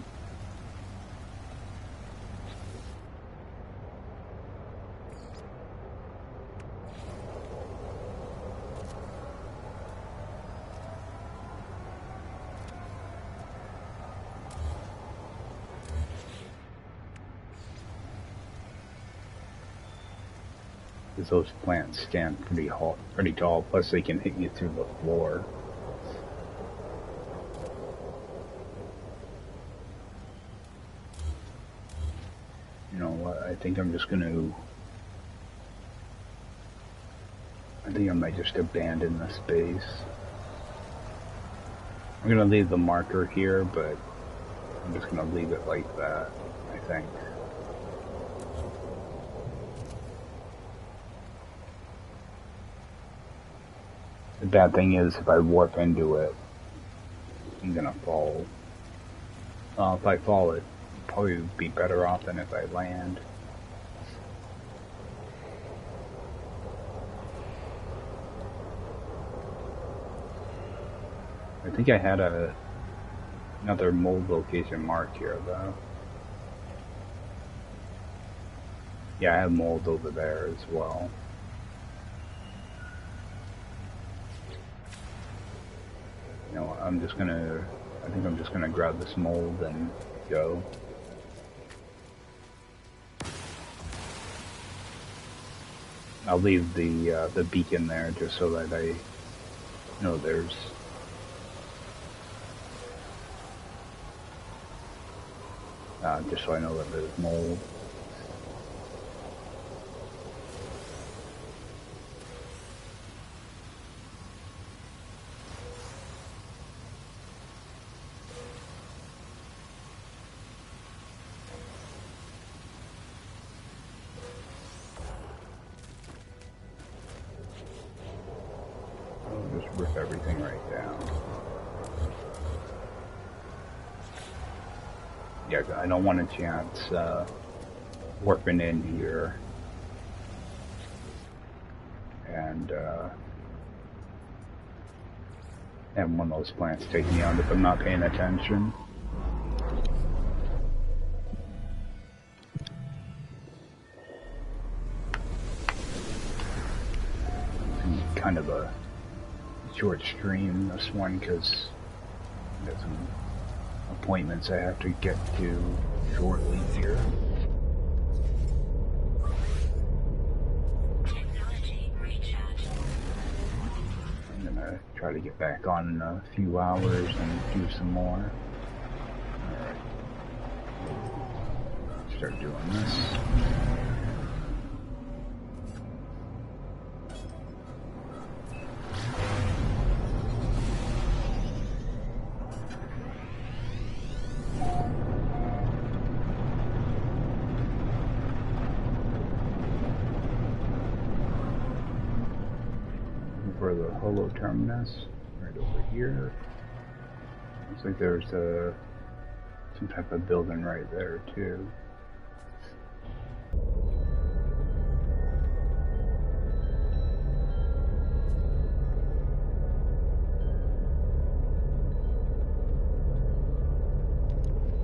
Because those plants stand pretty tall, plus they can hit you through the floor. You know what, I think I might just abandon this base. I'm gonna leave the marker here, but I'm just gonna leave it like that, I think. The bad thing is if I warp into it, I'm gonna fall. If I fall, it'd probably be better off than if I land. I think I had another mold location marked here, though. Yeah, I have mold over there as well. You know, I think I'm just gonna grab this mold and go. I'll leave the beacon there just so that I know there's. Just so I know that there's mold. I'll just rip everything right down. Yeah, I don't want a chance warping in here and having one of those plants take me out if I'm not paying attention. It's kind of a short stream, this one, because there's some appointments I have to get to shortly here. Technology recharge. I'm gonna try to get back on in a few hours and do some more. Alright. Start doing this. For the holo terminus, right over here. Looks like there's some type of building right there too.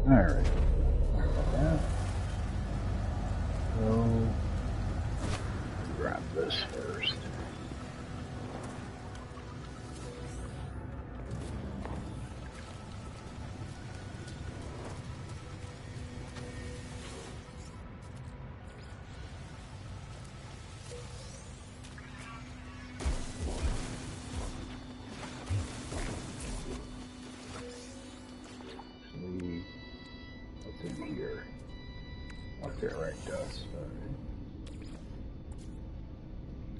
Alright. So grab this first.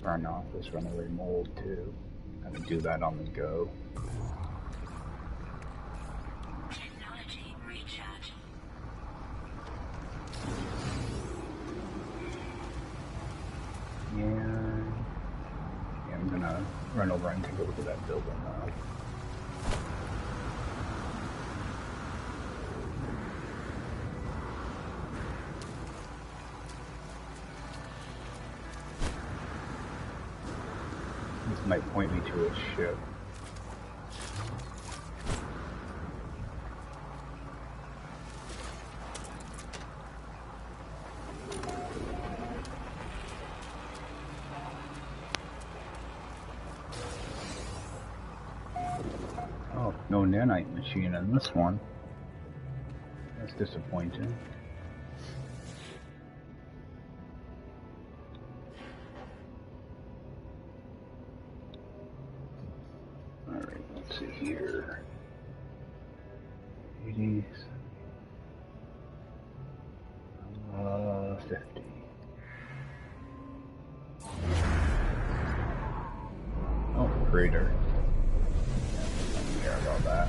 Burn off this runaway mold too. I'm gonna do that on the go. Technology recharge. And yeah, I'm gonna run over and take a look at that building now. This might point me to a ship. Oh, no nanite machine in this one. That's disappointing. Alright, let's see here. 80s. 50. Oh, crater. Yeah, I don't care about that.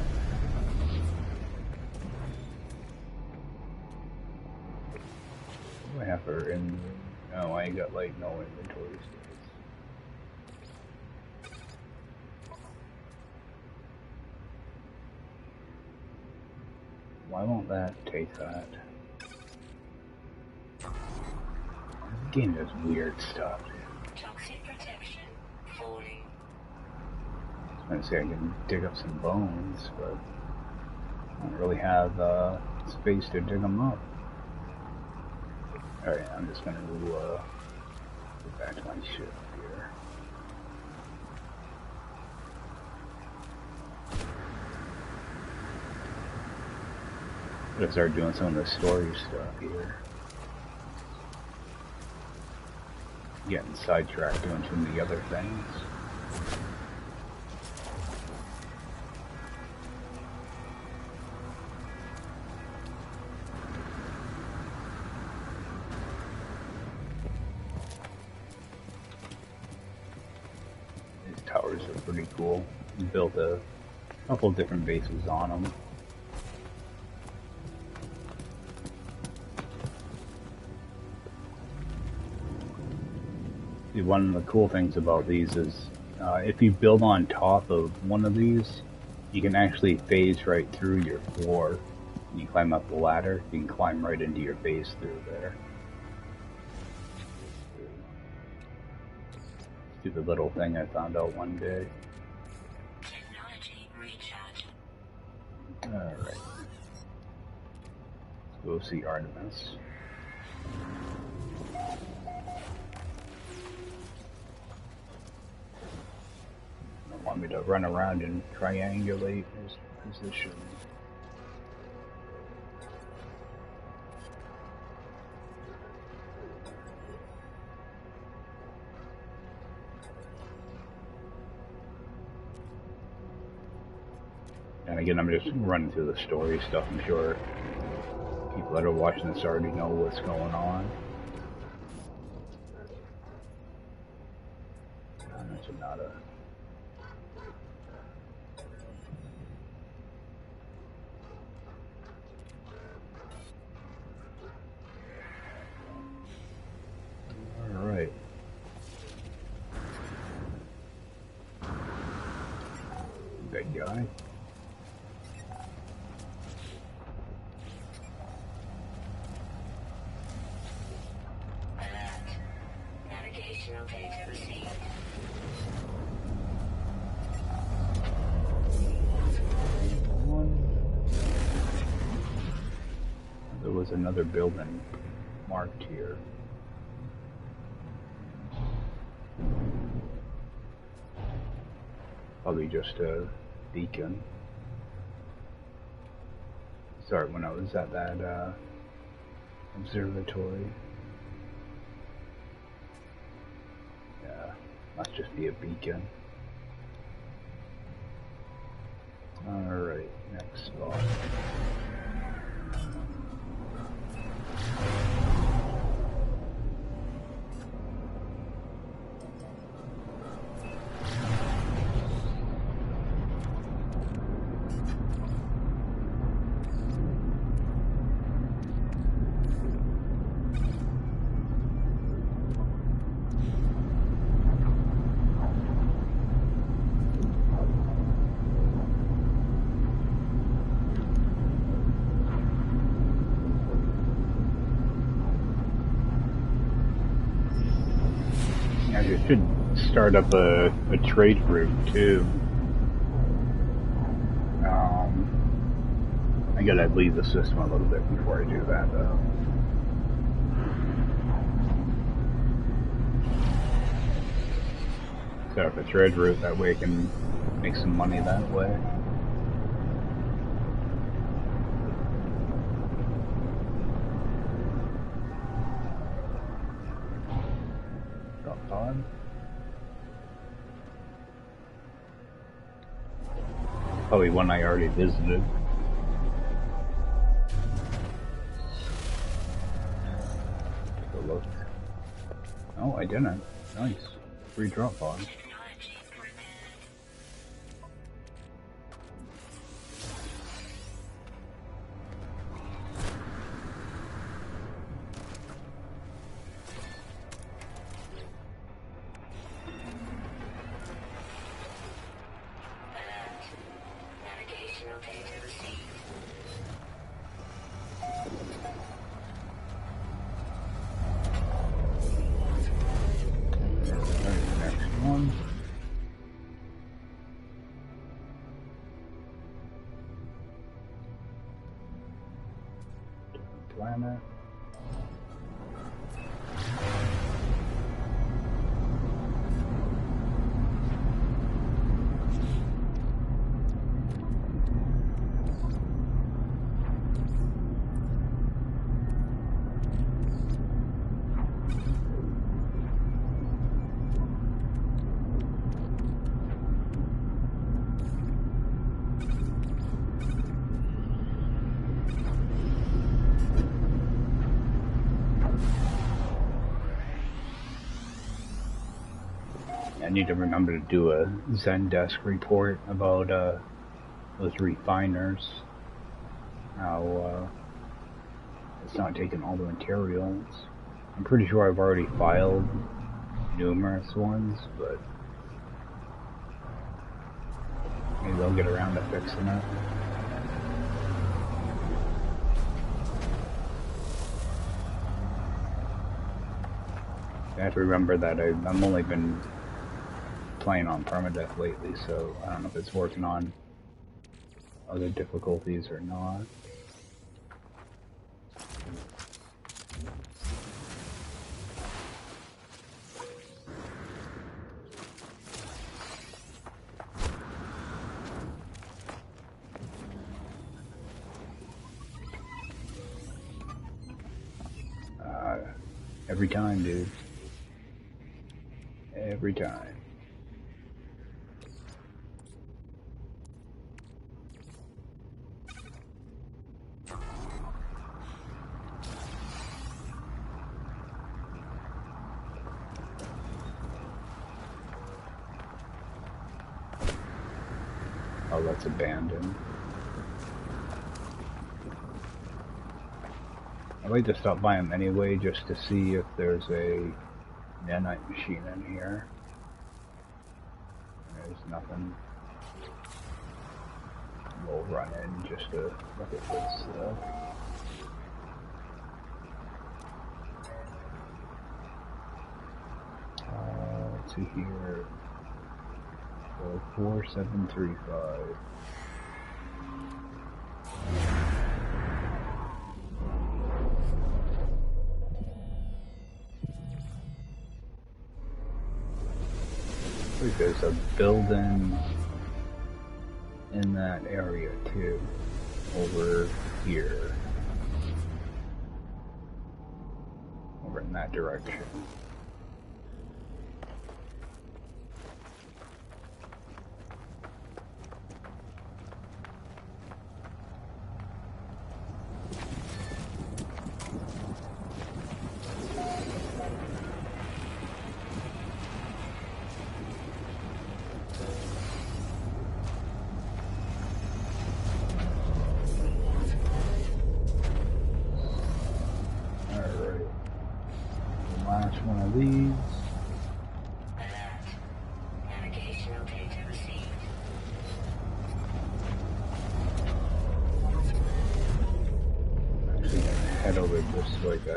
I have for in? No, I ain't got like no inventory space. Why won't that take that? This game does weird stuff. Toxic protection falling. I was gonna say I can dig up some bones, but I don't really have space to dig them up. Alright, I'm just gonna go back to my ship here. I'm gonna start doing some of the story stuff here. Getting sidetracked doing too many other things. These towers are pretty cool. We built a couple different bases on them. One of the cool things about these is if you build on top of one of these, you can actually phase right through your floor. When you climb up the ladder, you can climb right into your base through there. Stupid little thing I found out one day. Technology recharge. Alright. Let's go see Artemis. Want me to run around and triangulate his position. And again, I'm just running through the story stuff. I'm sure people that are watching this already know what's going on. That's not a... Alright. Good guy. Alert. Navigational data received. There was another building marked here. Probably just a beacon. Sorry, when I was at that observatory. Yeah, must just be a beacon. Alright, next spot. I should start up a trade route too. I gotta leave the system a little bit before I do that though. Set up a trade route, that way I can make some money that way. On. Probably one I already visited. Take a look. Oh, I didn't. Nice. Free drop pod. Technology prepared. need to remember to do a Zendesk report about those refiners. How it's not taking all the materials. I'm pretty sure I've already filed numerous ones, but maybe they'll get around to fixing it. I have to remember that I've only been playing on Permadeath lately, so I don't know if it's working on other difficulties or not. Every time, dude. Every time. Oh, that's abandoned. I'd like to stop by them anyway, just to see if there's a nanite machine in here. There's nothing. We'll run in just to look at this stuff. Let's see here. 4735. There's a building in that area too, over here, over in that direction.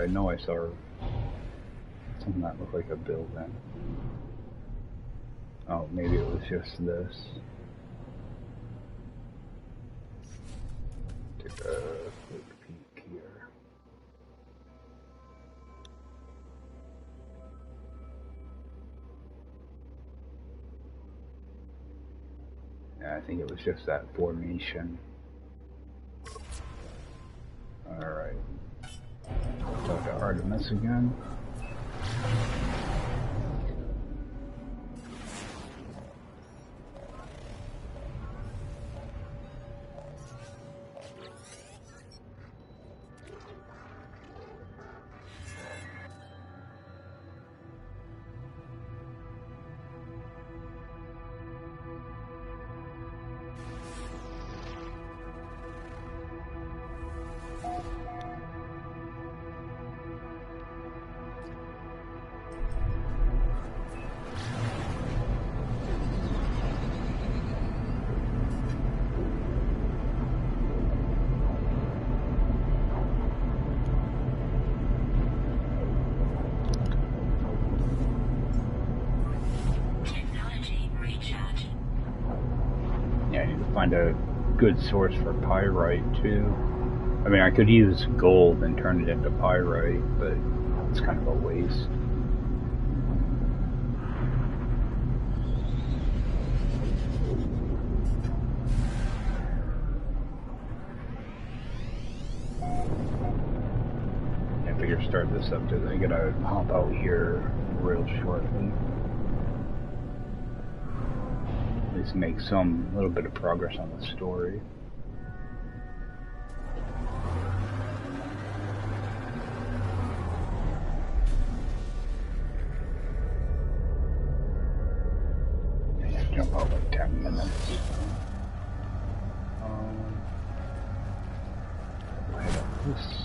I know I saw something that looked like a building. Oh, maybe it was just this. Take a quick peek here. Yeah, I think it was just that formation. Alright. Talk to Artemis again. Find a good source for pyrite too. I mean, I could use gold and turn it into pyrite, but it's kind of a waste. I figure start this up to I gotta hop out here real shortly. At least make some little bit of progress on the story. about like 10 minutes. Light up this.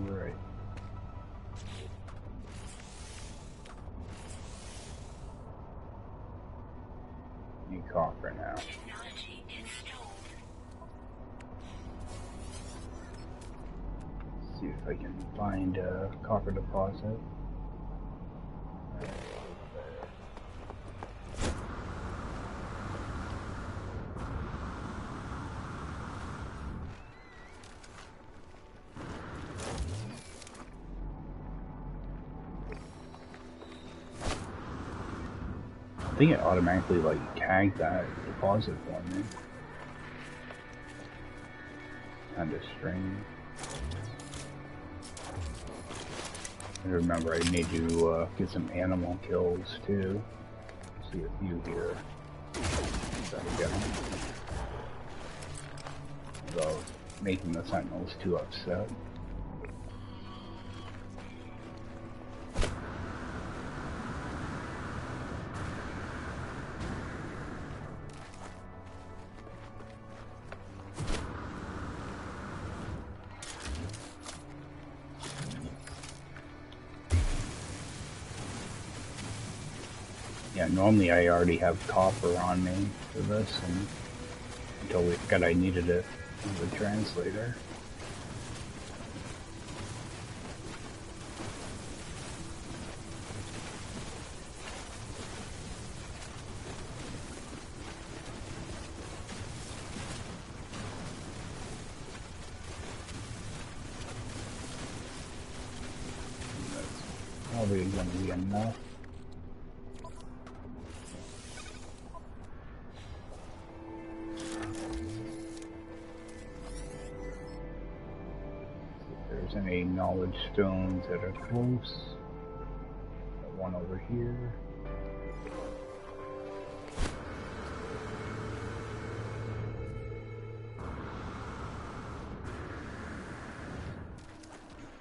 Alright. New coffer now. Technology installed. See if I can find a copper deposit. I think it automatically like tagged that deposit for me. Kinda strange. And remember, I need to get some animal kills too. See a few here. Try to get them. Without making the sentinels too upset. Yeah, normally I already have copper on me for this, and until we forgot I needed it as a translator. That's probably going to be enough. Any knowledge stones that are close. Got one over here.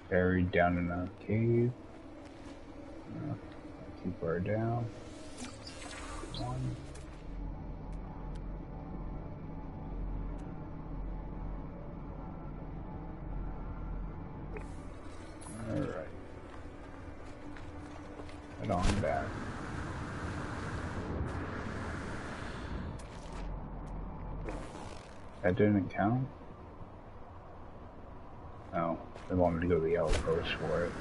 Buried down in a cave. Not too far down. One. Alright. Head on back. That didn't count? Oh, they wanted to go to the outpost for it.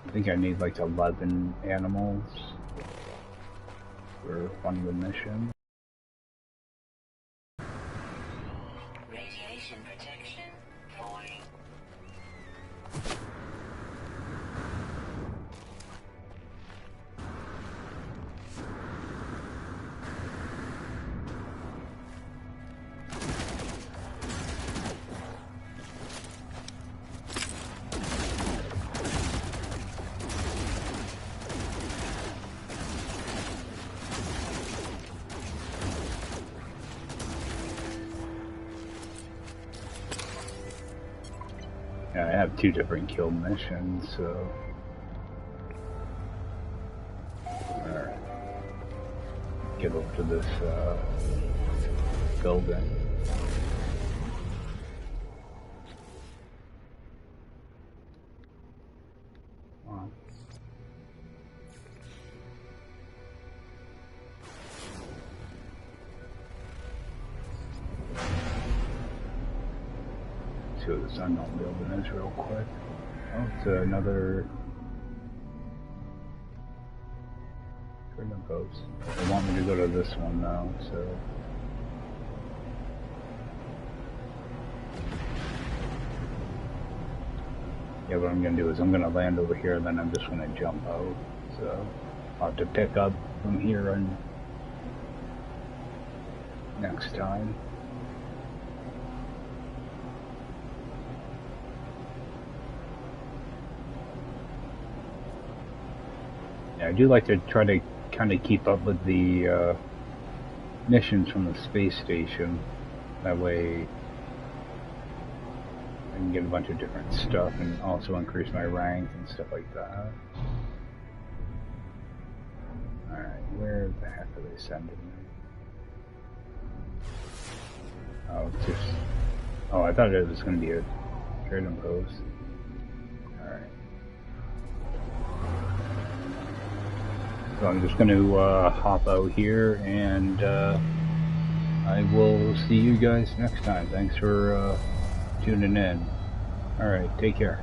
I think I need like 11 animals for one of the missions. Radiation protection falling. Yeah, I have 2 different kill missions, so... Alright. get over to this building. Wow. See what this unknown building is real quick. Oh, it's another post. They want me to go to this one now, so yeah, what I'm gonna do is I'm gonna land over here and then I'm just gonna jump out. So I'll have to pick up from here and next time. Yeah, I do like to try to kind of keep up with the missions from the space station. That way I can get a bunch of different stuff and also increase my rank and stuff like that. Alright, where the heck are they sending me? Oh, it's just... Oh, I thought it was going to be a trading post. Alright. So I'm just going to hop out here, and I will see you guys next time. Thanks for tuning in. Alright, take care.